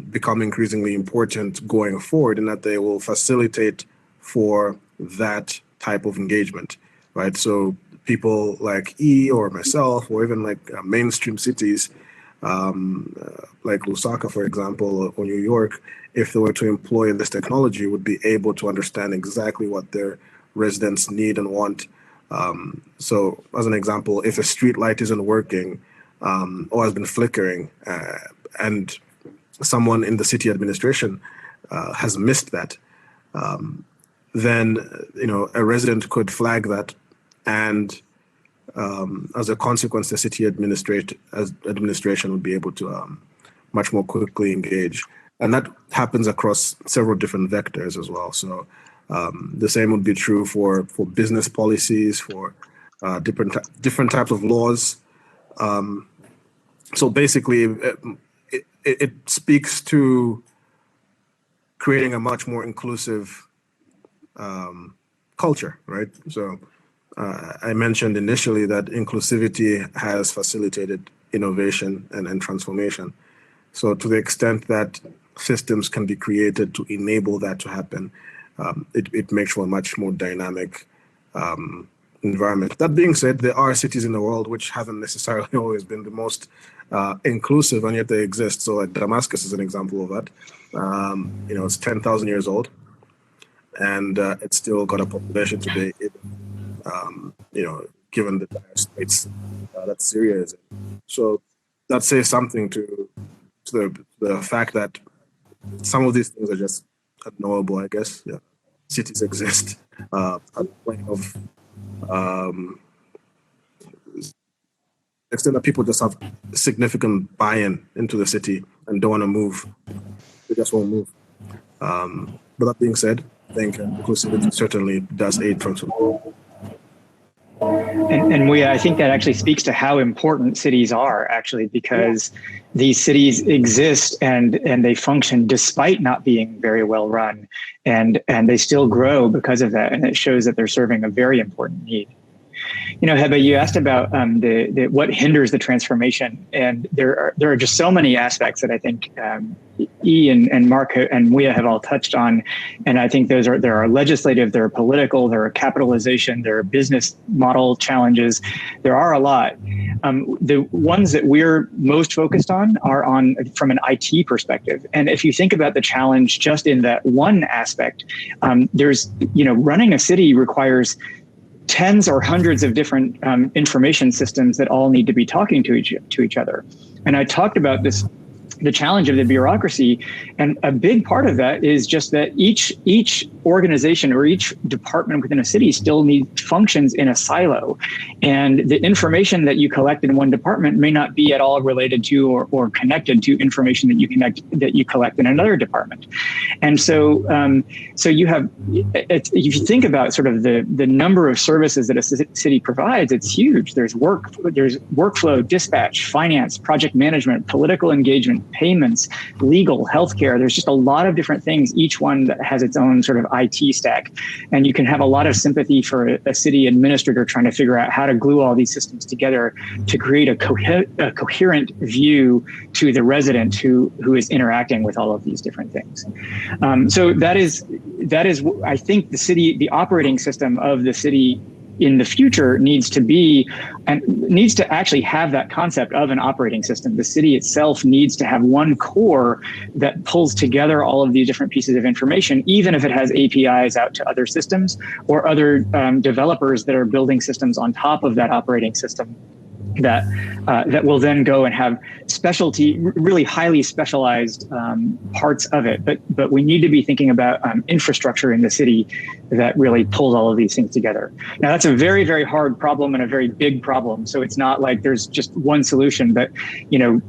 become increasingly important going forward, in that they will facilitate for that type of engagement, right? So people like or myself, or even like mainstream cities, like Lusaka, for example, or New York, if they were to employ this technology, would be able to understand exactly what their residents need and want. So as an example, if a street light isn't working or has been flickering, and someone in the city administration has missed that, then a resident could flag that, and as a consequence, the city administration would be able to much more quickly engage. And that happens across several different vectors as well. So the same would be true for business policies, for different types of laws. So basically, it speaks to creating a much more inclusive culture, right? So I mentioned initially that inclusivity has facilitated innovation and transformation. So to the extent that systems can be created to enable that to happen, it makes for a much more dynamic environment. That being said, there are cities in the world which haven't necessarily always been the most inclusive, and yet they exist. So like Damascus is an example of that. It's 10,000 years old, and it's still got a population today, given the dire straits that Syria is in. So that says something to the fact that some of these things are just unknowable, I guess. Yeah. Cities exist at the point of extent that people just have significant buy-in into the city and don't want to move. They just won't move. But that being said, I think inclusivity certainly does aid transformation. And Mwiya, I think that actually speaks to how important cities are, actually, because these cities exist and they function despite not being very well run, and they still grow because of that. And it shows that they're serving a very important need. Heba, you asked about what hinders the transformation, and there are just so many aspects that I think Iyin and Mark and Mwiya have all touched on, and I think there are legislative, there are political, there are capitalization, there are business model challenges. There are a lot. The ones that we're most focused on are from an IT perspective, and if you think about the challenge just in that one aspect, running a city requires tens or hundreds of different information systems that all need to be talking to each other. And I talked about the challenge of the bureaucracy, and a big part of that is just that each organization or each department within a city still functions in a silo, and the information that you collect in one department may not be at all related to or connected to information that you collect in another department. And so you have, if you think about sort of the number of services that a city provides, it's huge. There's workflow, dispatch, finance, project management, political engagement, payments, legal, healthcare. There's just a lot of different things, each one that has its own sort of IT stack. And you can have a lot of sympathy for a city administrator trying to figure out how to glue all these systems together to create a coherent view to the resident who is interacting with all of these different things. So that is, I think the operating system of the city in the future needs to be and needs to actually have that concept of an operating system. The city itself needs to have one core that pulls together all of these different pieces of information, even if it has APIs out to other systems or other developers that are building systems on top of that operating system that will then go and have specialty, really highly specialized parts of it. But we need to be thinking about infrastructure in the city that really pulls all of these things together. Now, that's a very, very hard problem and a very big problem. So it's not like there's just one solution, but, you know,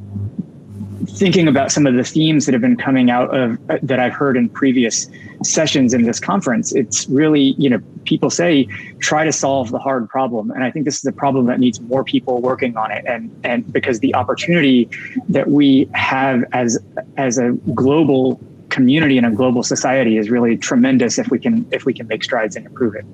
thinking about some of the themes that have been coming out of that I've heard in previous sessions in this conference, it's really, you know, people say, try to solve the hard problem. And I think this is a problem that needs more people working on it. And because the opportunity that we have as a global community and a global society is really tremendous if we can make strides and improve it.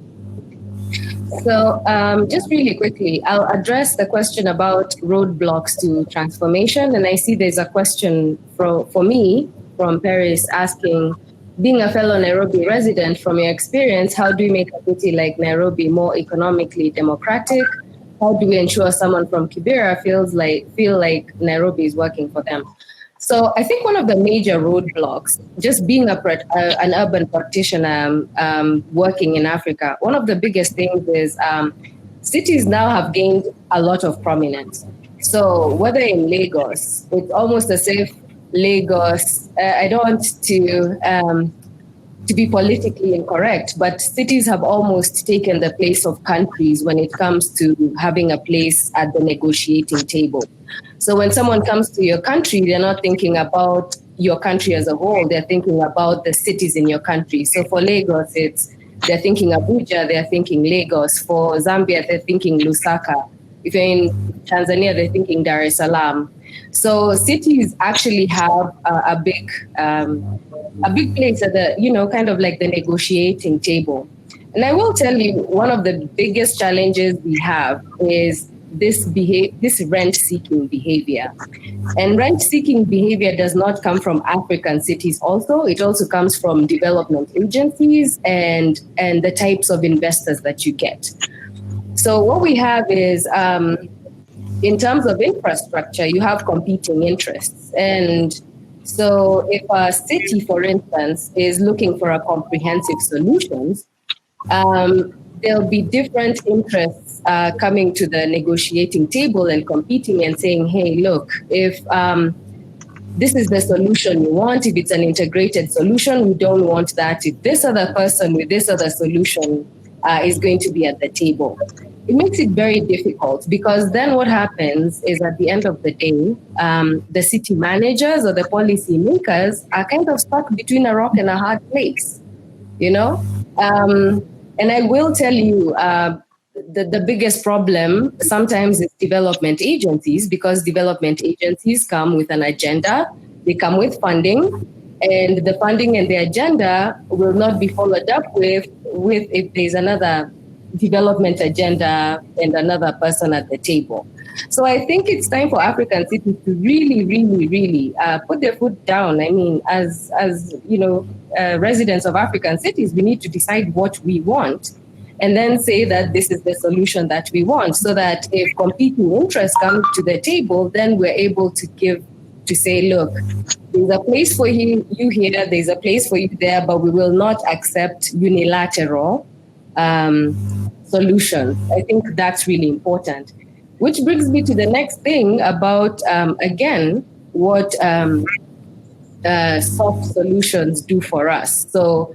So just really quickly, I'll address the question about roadblocks to transformation. And I see there's a question for me from Paris asking, being a fellow Nairobi resident, from your experience, how do we make a city like Nairobi more economically democratic? How do we ensure someone from Kibera feel like Nairobi is working for them? So I think one of the major roadblocks, just being an urban practitioner working in Africa, one of the biggest things is cities now have gained a lot of prominence. So whether in Lagos, it's almost as if Lagos, I don't want to be politically incorrect, but cities have almost taken the place of countries when it comes to having a place at the negotiating table. So when someone comes to your country, they're not thinking about your country as a whole, they're thinking about the cities in your country. So for Lagos, they're thinking Abuja, they're thinking Lagos. For Zambia, they're thinking Lusaka. If you're in Tanzania, they're thinking Dar es Salaam. So cities actually have a big place at the, you know, kind of like the negotiating table. And I will tell you, one of the biggest challenges we have is this rent-seeking behavior. And rent-seeking behavior does not come from African cities also. It also comes from development agencies and the types of investors that you get. So what we have is, in terms of infrastructure, you have competing interests. And so if a city, for instance, is looking for a comprehensive solutions, there'll be different interests coming to the negotiating table and competing and saying, hey, look, if this is the solution you want, if it's an integrated solution, we don't want that. If this other person with this other solution is going to be at the table. It makes it very difficult because then what happens is at the end of the day, the city managers or the policy makers are kind of stuck between a rock and a hard place, you know? And I will tell you, the biggest problem sometimes is development agencies, because development agencies come with an agenda, they come with funding, and the funding and the agenda will not be followed up with if there's another development agenda and another person at the table. So I think it's time for African cities to really, really, really put their foot down. I mean, as you know, residents of African cities, we need to decide what we want and then say that this is the solution that we want, so that if competing interests come to the table, then we're able to say, look, there's a place for you here, there's a place for you there, but we will not accept unilateral solutions. I think that's really important. Which brings me to the next thing about, again, what soft solutions do for us. So,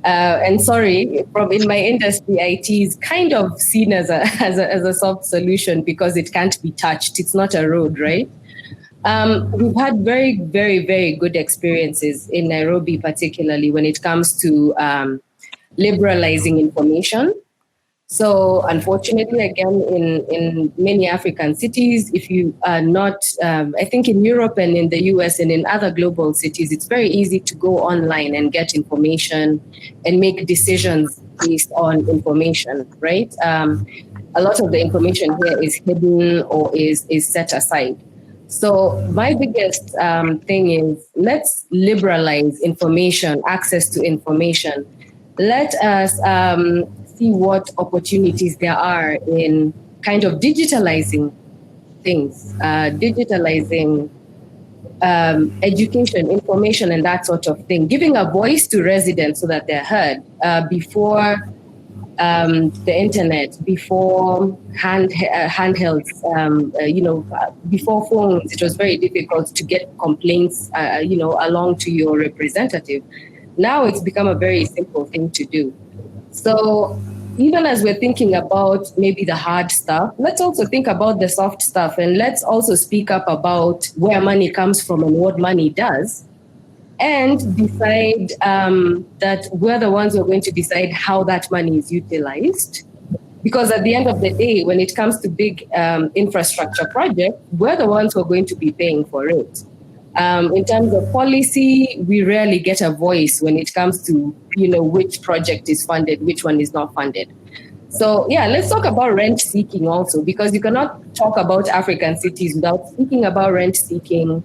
and sorry, in my industry, IT is kind of seen as a soft solution because it can't be touched. It's not a road, right? We've had very, very, very good experiences in Nairobi, particularly when it comes to liberalizing information. So unfortunately, again, in many African cities, if you are not, I think in Europe and in the US and in other global cities, it's very easy to go online and get information and make decisions based on information, right? A lot of the information here is hidden or is set aside. So my biggest thing is, let's liberalize information, access to information. Let us see what opportunities there are in kind of digitalizing things, digitalizing education, information, and that sort of thing, giving a voice to residents so that they're heard before the internet, before handhelds, before phones. It was very difficult to get complaints, along to your representative. Now it's become a very simple thing to do. So even as we're thinking about maybe the hard stuff, let's also think about the soft stuff, and let's also speak up about where money comes from and what money does, and decide that we're the ones who are going to decide how that money is utilized. Because at the end of the day, when it comes to big infrastructure projects, we're the ones who are going to be paying for it. In terms of policy, we rarely get a voice when it comes to, which project is funded, which one is not funded. So yeah, let's talk about rent seeking also, because you cannot talk about African cities without speaking about rent seeking,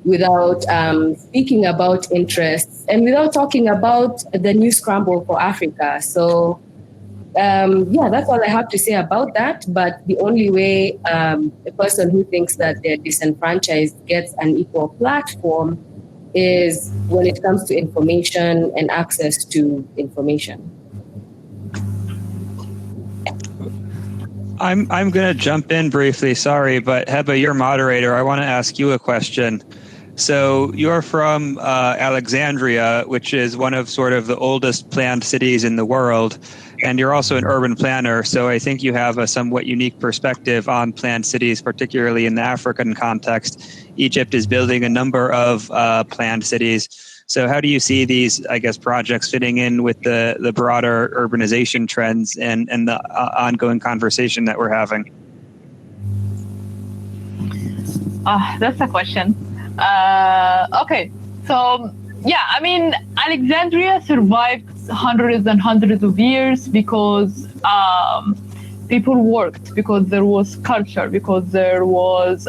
without speaking about interests, and without talking about the new scramble for Africa. So that's all I have to say about that. But the only way a person who thinks that they're disenfranchised gets an equal platform is when it comes to information and access to information. I'm going to jump in briefly. Sorry, but Heba, you're moderator. I want to ask you a question. So you're from Alexandria, which is one of sort of the oldest planned cities in the world. And you're also an urban planner. So I think you have a somewhat unique perspective on planned cities, particularly in the African context. Egypt is building a number of planned cities. So how do you see these, I guess, projects fitting in with the broader urbanization trends and the ongoing conversation that we're having? That's a question. Okay, so Alexandria survived hundreds and hundreds of years because people worked, because there was culture, because there was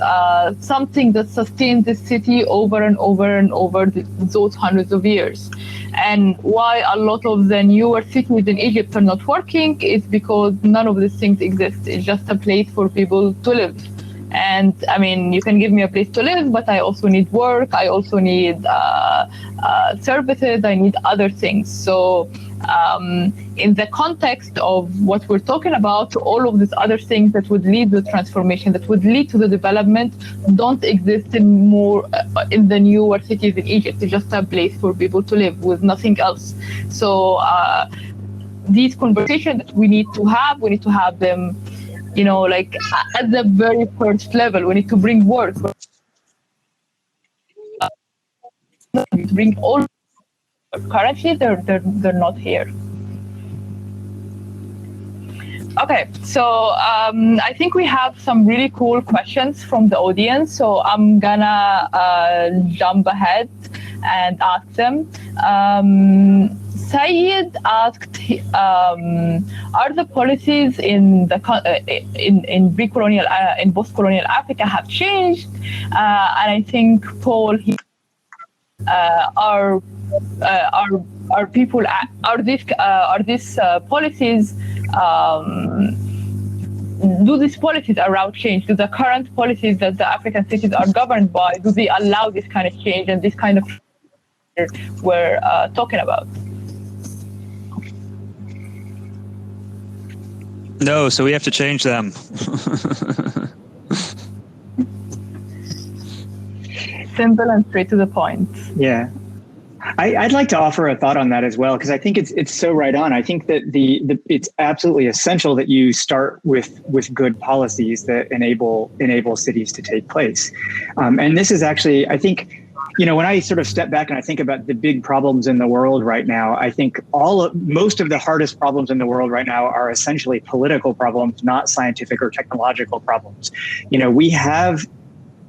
something that sustained the city over and over and over those hundreds of years. And why a lot of the newer cities in Egypt are not working is because none of these things exist. It's just a place for people to live. And you can give me a place to live, but I also need work. I also need services. I need other things. So in the context of what we're talking about, all of these other things that would lead to the transformation, that would lead to the development, don't exist in the newer cities in Egypt. It's just a place for people to live with nothing else. So these conversations that we need to have them, at the very first level. We need to bring work. Bring all. Currently, they're not here. Okay, so I think we have some really cool questions from the audience. So I'm gonna jump ahead and ask them. Sayed asked, are the policies in pre-colonial, in post-colonial Africa have changed? And I think Paul, are these policies? Do these policies around change? Do the current policies that the African cities are governed by, do they allow this kind of change and this kind of we're talking about? No, so we have to change them. Simple and straight to the point. Yeah. I'd like to offer a thought on that as well, because I think it's so right on. I think that it's absolutely essential that you start with good policies that enable cities to take place. And this is actually, I think, when I sort of step back and I think about the big problems in the world right now, I think most of the hardest problems in the world right now are essentially political problems, not scientific or technological problems. We have,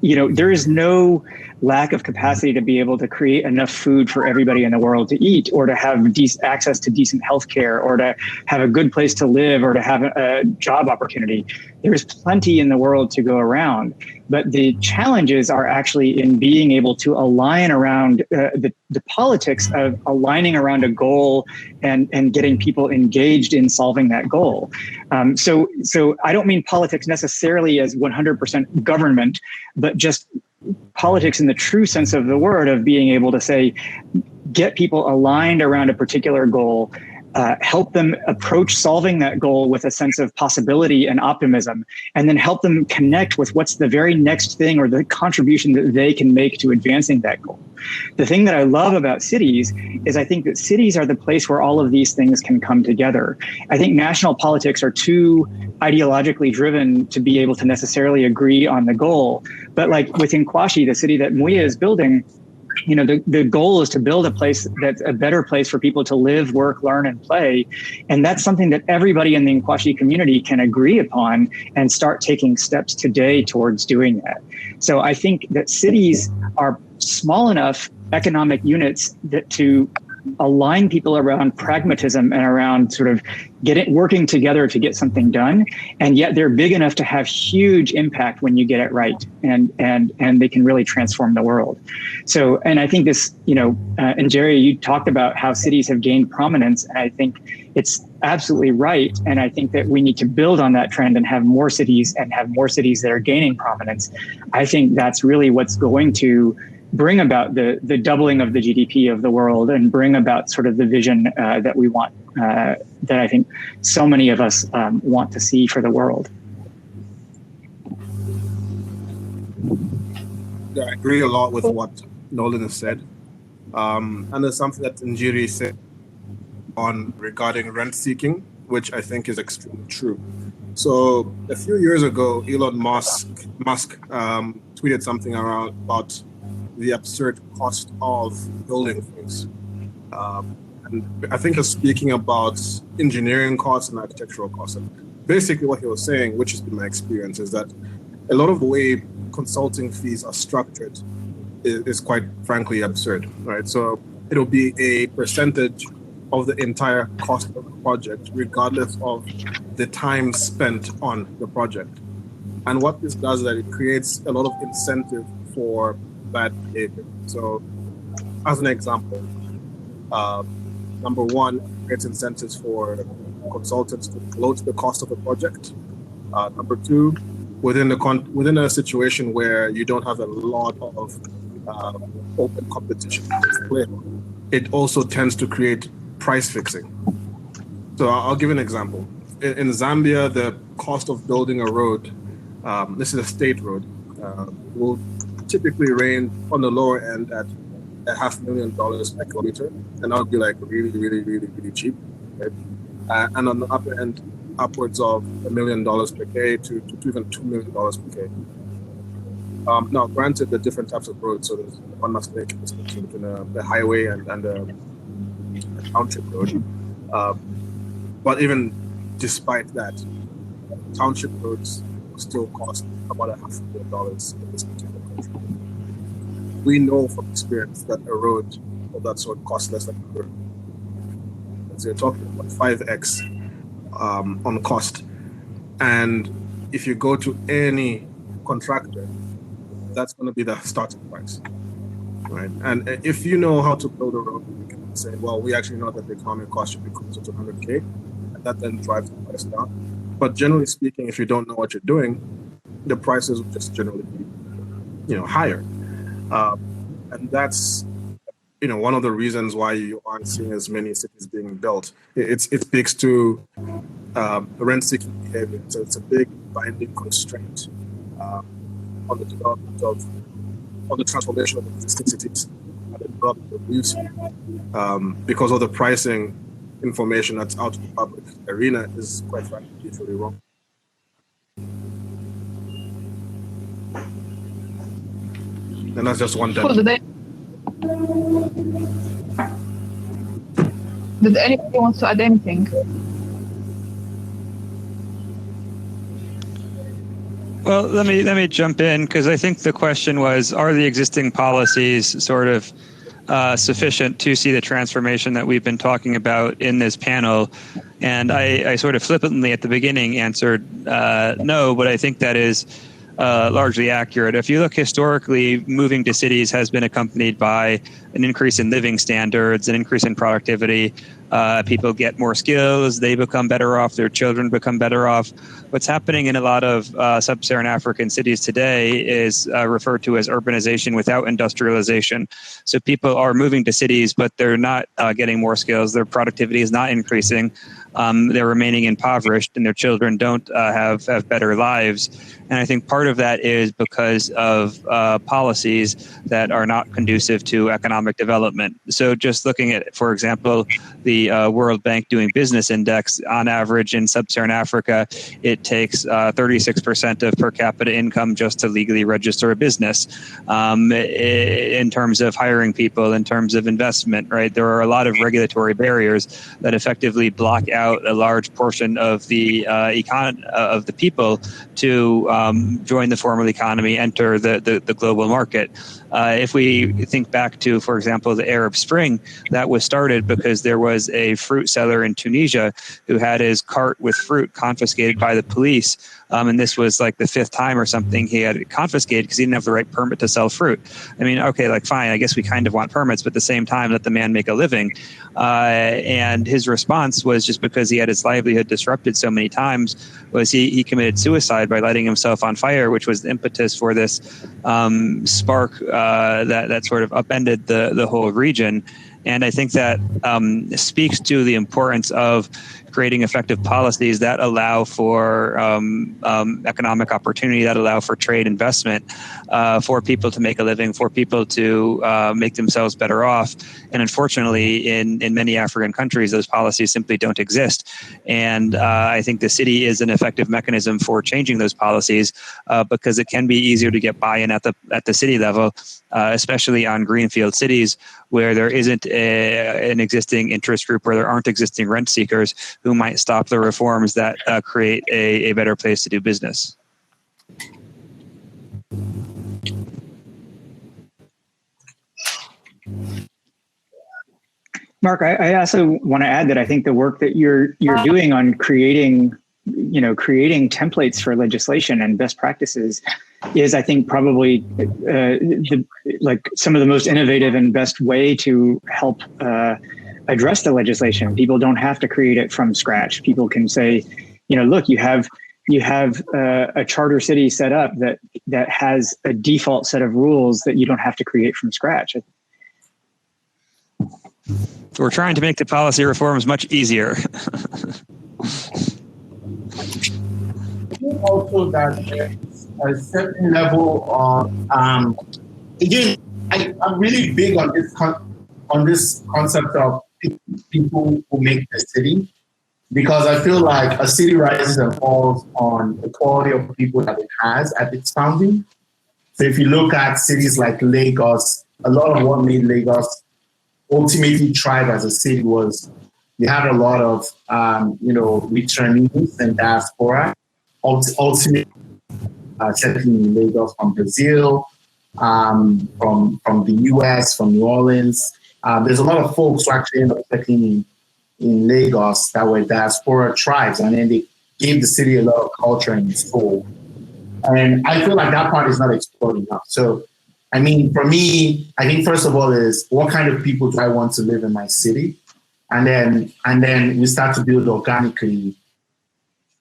there is no lack of capacity to be able to create enough food for everybody in the world to eat, or to have access to decent healthcare, or to have a good place to live, or to have a job opportunity. There's plenty in the world to go around. But the challenges are actually in being able to align around the politics of aligning around a goal and getting people engaged in solving that goal. So I don't mean politics necessarily as 100% government, but just politics in the true sense of the word, of being able to say, get people aligned around a particular goal, help them approach solving that goal with a sense of possibility and optimism, and then help them connect with what's the very next thing or the contribution that they can make to advancing that goal. The thing that I love about cities is I think that cities are the place where all of these things can come together. I think national politics are too ideologically driven to be able to necessarily agree on the goal. But like within Kwashi, the city that Mwiya is building, you know, the goal is to build a place that's a better place for people to live, work, learn, and play. And that's something that everybody in the Nkwashi community can agree upon and start taking steps today towards doing that. So I think that cities are small enough economic units that to align people around pragmatism and around sort of working together to get something done, and yet they're big enough to have huge impact when you get it right, and they can really transform the world. So, and I think this, you know, and Jerry, you talked about how cities have gained prominence, and I think it's absolutely right. And I think that we need to build on that trend and have more cities that are gaining prominence. I think that's really what's going to bring about the doubling of the GDP of the world, and bring about sort of the vision that we want, that I think so many of us want to see for the world. Yeah, I agree a lot with what Nolan has said. And there's something that Njiri said on regarding rent seeking, which I think is extremely true. So a few years ago, Elon Musk tweeted something around about the absurd cost of building things. And I think he's speaking about engineering costs and architectural costs. And basically what he was saying, which has been my experience, is that a lot of the way consulting fees are structured is quite frankly absurd, right? So it'll be a percentage of the entire cost of the project, regardless of the time spent on the project. And what this does is that it creates a lot of incentive for bad behavior. So as an example, number one, it creates incentives for consultants to float the cost of the project. Number two, within a situation where you don't have a lot of open competition, it also tends to create price fixing. So I'll give an example. In Zambia, the cost of building a road, this is a state road, will typically range on the lower end at $500,000 per kilometer, and that would be like really, really, really, really cheap. Right? And on the upper end, upwards of $1 million per K to even $2 million per K. Now, granted, the different types of roads, so there's one must make a distinction between the highway and a township road. But even despite that, township roads still cost about $500,000 in this particular country. We know from experience that a road of that sort costs less than a road. So you're talking about 5x on cost. And if you go to any contractor, that's going to be the starting price, right? And if you know how to build a road, you can say, well, we actually know that the economic cost should be closer to 100K, and that then drives the price down. But generally speaking, if you don't know what you're doing, the prices will just generally be, higher. And that's, one of the reasons why you aren't seeing as many cities being built. It speaks to rent-seeking behavior. So it's a big binding constraint on the development on the transformation of existing cities and the development of new cities. Because of the pricing information that's out in the public arena is quite frankly usually wrong. And that's just one demo. Did anybody want to add anything? Well, let me jump in because I think the question was, are the existing policies sort of sufficient to see the transformation that we've been talking about in this panel? And I sort of flippantly at the beginning answered no, but I think that is largely accurate. If you look historically, moving to cities has been accompanied by an increase in living standards, an increase in productivity. People get more skills, they become better off, their children become better off. What's happening in a lot of sub-Saharan African cities today is referred to as urbanization without industrialization. So people are moving to cities, but they're not getting more skills. Their productivity is not increasing. They're remaining impoverished, and their children don't have better lives. And I think part of that is because of policies that are not conducive to economic development. So just looking at, for example, the World Bank Doing Business Index, on average in sub-Saharan Africa, it takes 36% of per capita income just to legally register a business. In terms of hiring people, in terms of investment, right? There are a lot of regulatory barriers that effectively block out a large portion of the of the people to join the formal economy, enter the global market. If we think back to, for example, the Arab Spring, that was started because there was a fruit seller in Tunisia who had his cart with fruit confiscated by the police. And this was like the 5th time or something he had it confiscated because he didn't have the right permit to sell fruit. I mean, okay, like fine, I guess we kind of want permits, but at the same time, let the man make a living. And his response was, just because he had his livelihood disrupted so many times, was he committed suicide by lighting himself on fire, which was the impetus for this spark that sort of upended the whole region. And I think that speaks to the importance of creating effective policies that allow for economic opportunity, that allow for trade investment, for people to make a living, for people to make themselves better off. And unfortunately, in many African countries, those policies simply don't exist. And I think the city is an effective mechanism for changing those policies because it can be easier to get buy-in at the city level, especially on greenfield cities where there isn't an existing interest group, where there aren't existing rent seekers who might stop the reforms that create a better place to do business. Mark, I also want to add that I think the work that you're doing on creating templates for legislation and best practices is, I think, probably some of the most innovative and best way to help address the legislation. People don't have to create it from scratch. People can say, look, you have a charter city set up that has a default set of rules that you don't have to create from scratch. We're trying to make the policy reforms much easier. Also, that there's a certain level of again, I'm really big on this concept of people who make the city, because I feel like a city rises and falls on the quality of people that it has at its founding. So if you look at cities like Lagos, a lot of what made Lagos ultimately thrive as a city was you had a lot of returnees and diaspora ultimately settling in Lagos from Brazil, from the US, from New Orleans. There's a lot of folks who actually end up settling in Lagos that were diaspora tribes, and then they gave the city a lot of culture and soul. And I feel like that part is not explored enough. So, I mean, for me, I think first of all is what kind of people do I want to live in my city? And then we start to build organically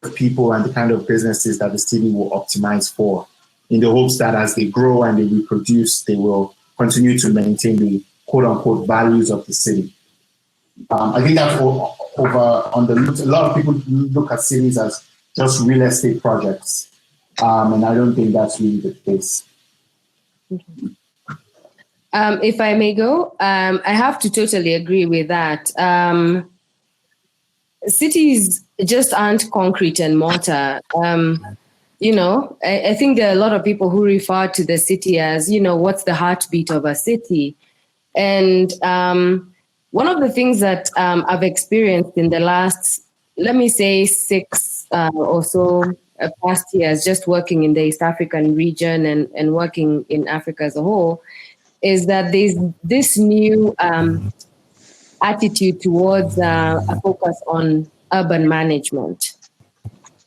the people and the kind of businesses that the city will optimize for, in the hopes that as they grow and they reproduce, they will continue to maintain the quote unquote values of the city. I think that's over on the a lot of people look at cities as just real estate projects. And I don't think that's really the case. If I may go, I have to totally agree with that. Cities just aren't concrete and mortar. I think there are a lot of people who refer to the city as, what's the heartbeat of a city? And one of the things that I've experienced in the last, let me say 6 or so past years, just working in the East African region and working in Africa as a whole, is that there's this new attitude towards a focus on urban management,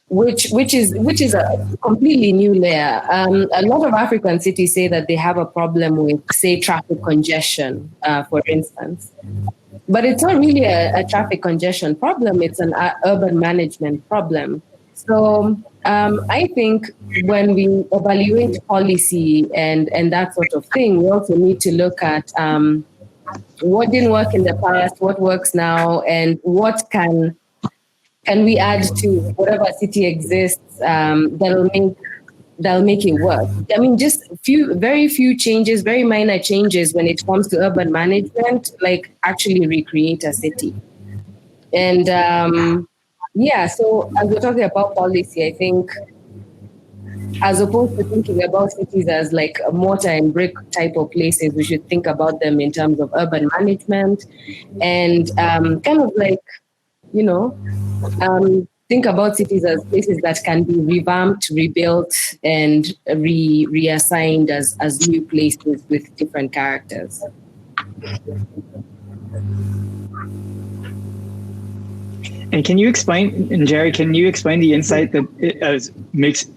which is a completely new layer. A lot of African cities say that they have a problem with, say, traffic congestion, for instance. But it's not really a traffic congestion problem, it's an urban management problem. So I think when we evaluate policy and that sort of thing, we also need to look at what didn't work in the past, what works now, and what can we add to whatever city exists that'll make it work. I mean, just very few changes, very minor changes when it comes to urban management, like actually recreate a city. And so as we're talking about policy, I think as opposed to thinking about cities as like a mortar and brick type of places, we should think about them in terms of urban management and kind of like, think about cities as places that can be revamped, rebuilt, and reassigned as new places with different characters. And can you explain, and Jerry, can you explain the insight that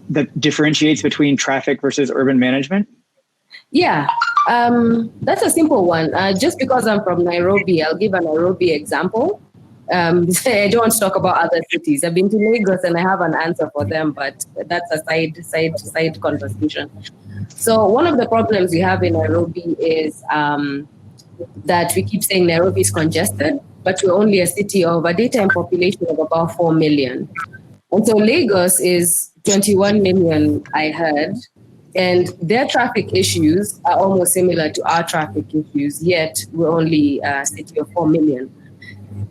that differentiates between traffic versus urban management? Yeah, that's a simple one. Just because I'm from Nairobi, I'll give a Nairobi example. I don't want to talk about other cities. I've been to Lagos and I have an answer for them, but that's a side conversation. So one of the problems we have in Nairobi is that we keep saying Nairobi is congested, but we're only a city of a daytime population of about 4 million. And so Lagos is 21 million, I heard, and their traffic issues are almost similar to our traffic issues, yet we're only a city of 4 million.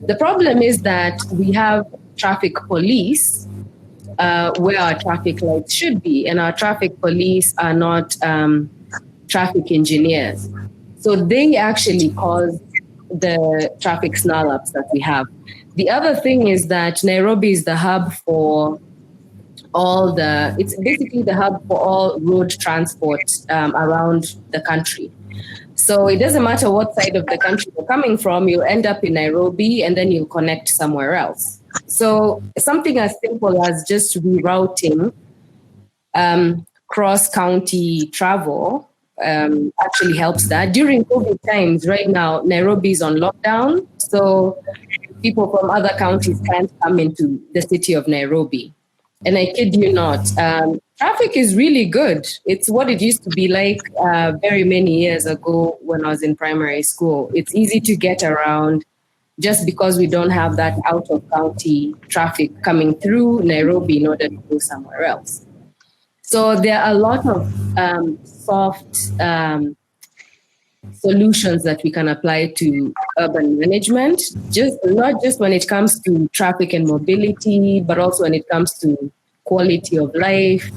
The problem is that we have traffic police where our traffic lights should be, and our traffic police are not traffic engineers. So they actually cause the traffic snarl-ups that we have. The other thing is that Nairobi is the hub for it's basically the hub for all road transport around the country. So it doesn't matter what side of the country you're coming from, you'll end up in Nairobi and then you'll connect somewhere else. So something as simple as just rerouting cross-county travel actually helps that. During COVID times, right now, Nairobi is on lockdown. So people from other counties can't come into the city of Nairobi. And I kid you not, traffic is really good. It's what it used to be like very many years ago when I was in primary school. It's easy to get around just because we don't have that out-of-county traffic coming through Nairobi in order to go somewhere else. So there are a lot of soft solutions that we can apply to urban management, not just when it comes to traffic and mobility, but also when it comes to quality of life,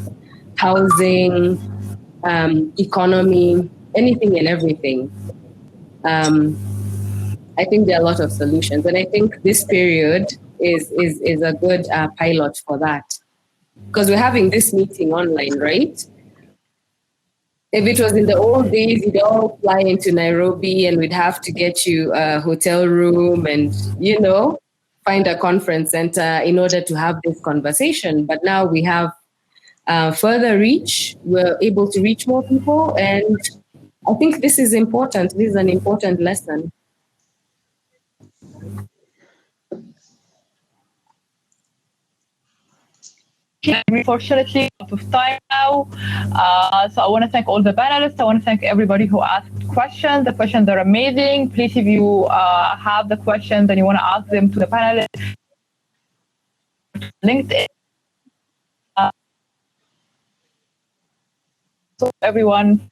housing, economy, anything and everything. I think there are a lot of solutions, and I think this period is a good pilot for that, because we're having this meeting online, right? If it was in the old days, you'd all fly into Nairobi and we'd have to get you a hotel room and, find a conference center in order to have this conversation. But now we have further reach. We're able to reach more people. And I think this is important. This is an important lesson. Unfortunately, out of time now. So I want to thank all the panelists. I want to thank everybody who asked questions. The questions are amazing. Please, if you have the questions and you want to ask them to the panelists, LinkedIn. So everyone.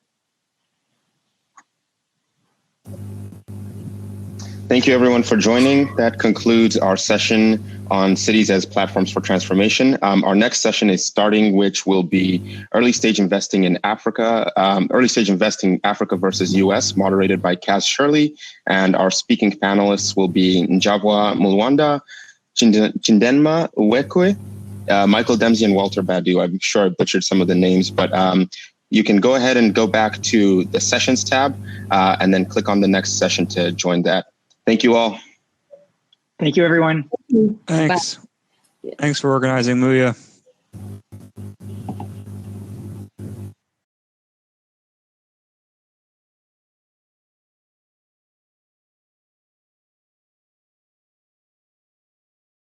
Thank you, everyone, for joining. That concludes our session on cities as platforms for transformation. Our next session is starting, which will be early stage investing in Africa, early stage investing Africa versus US, moderated by Kaz Shirley. And our speaking panelists will be Njavwa Mulwanda, Chindenma Uwekwe, Michael Dempsey and Walter Badu. I'm sure I butchered some of the names, but you can go ahead and go back to the sessions tab and then click on the next session to join that. Thank you all. Thank you, everyone. Thanks. Thanks for organizing, Mwiya.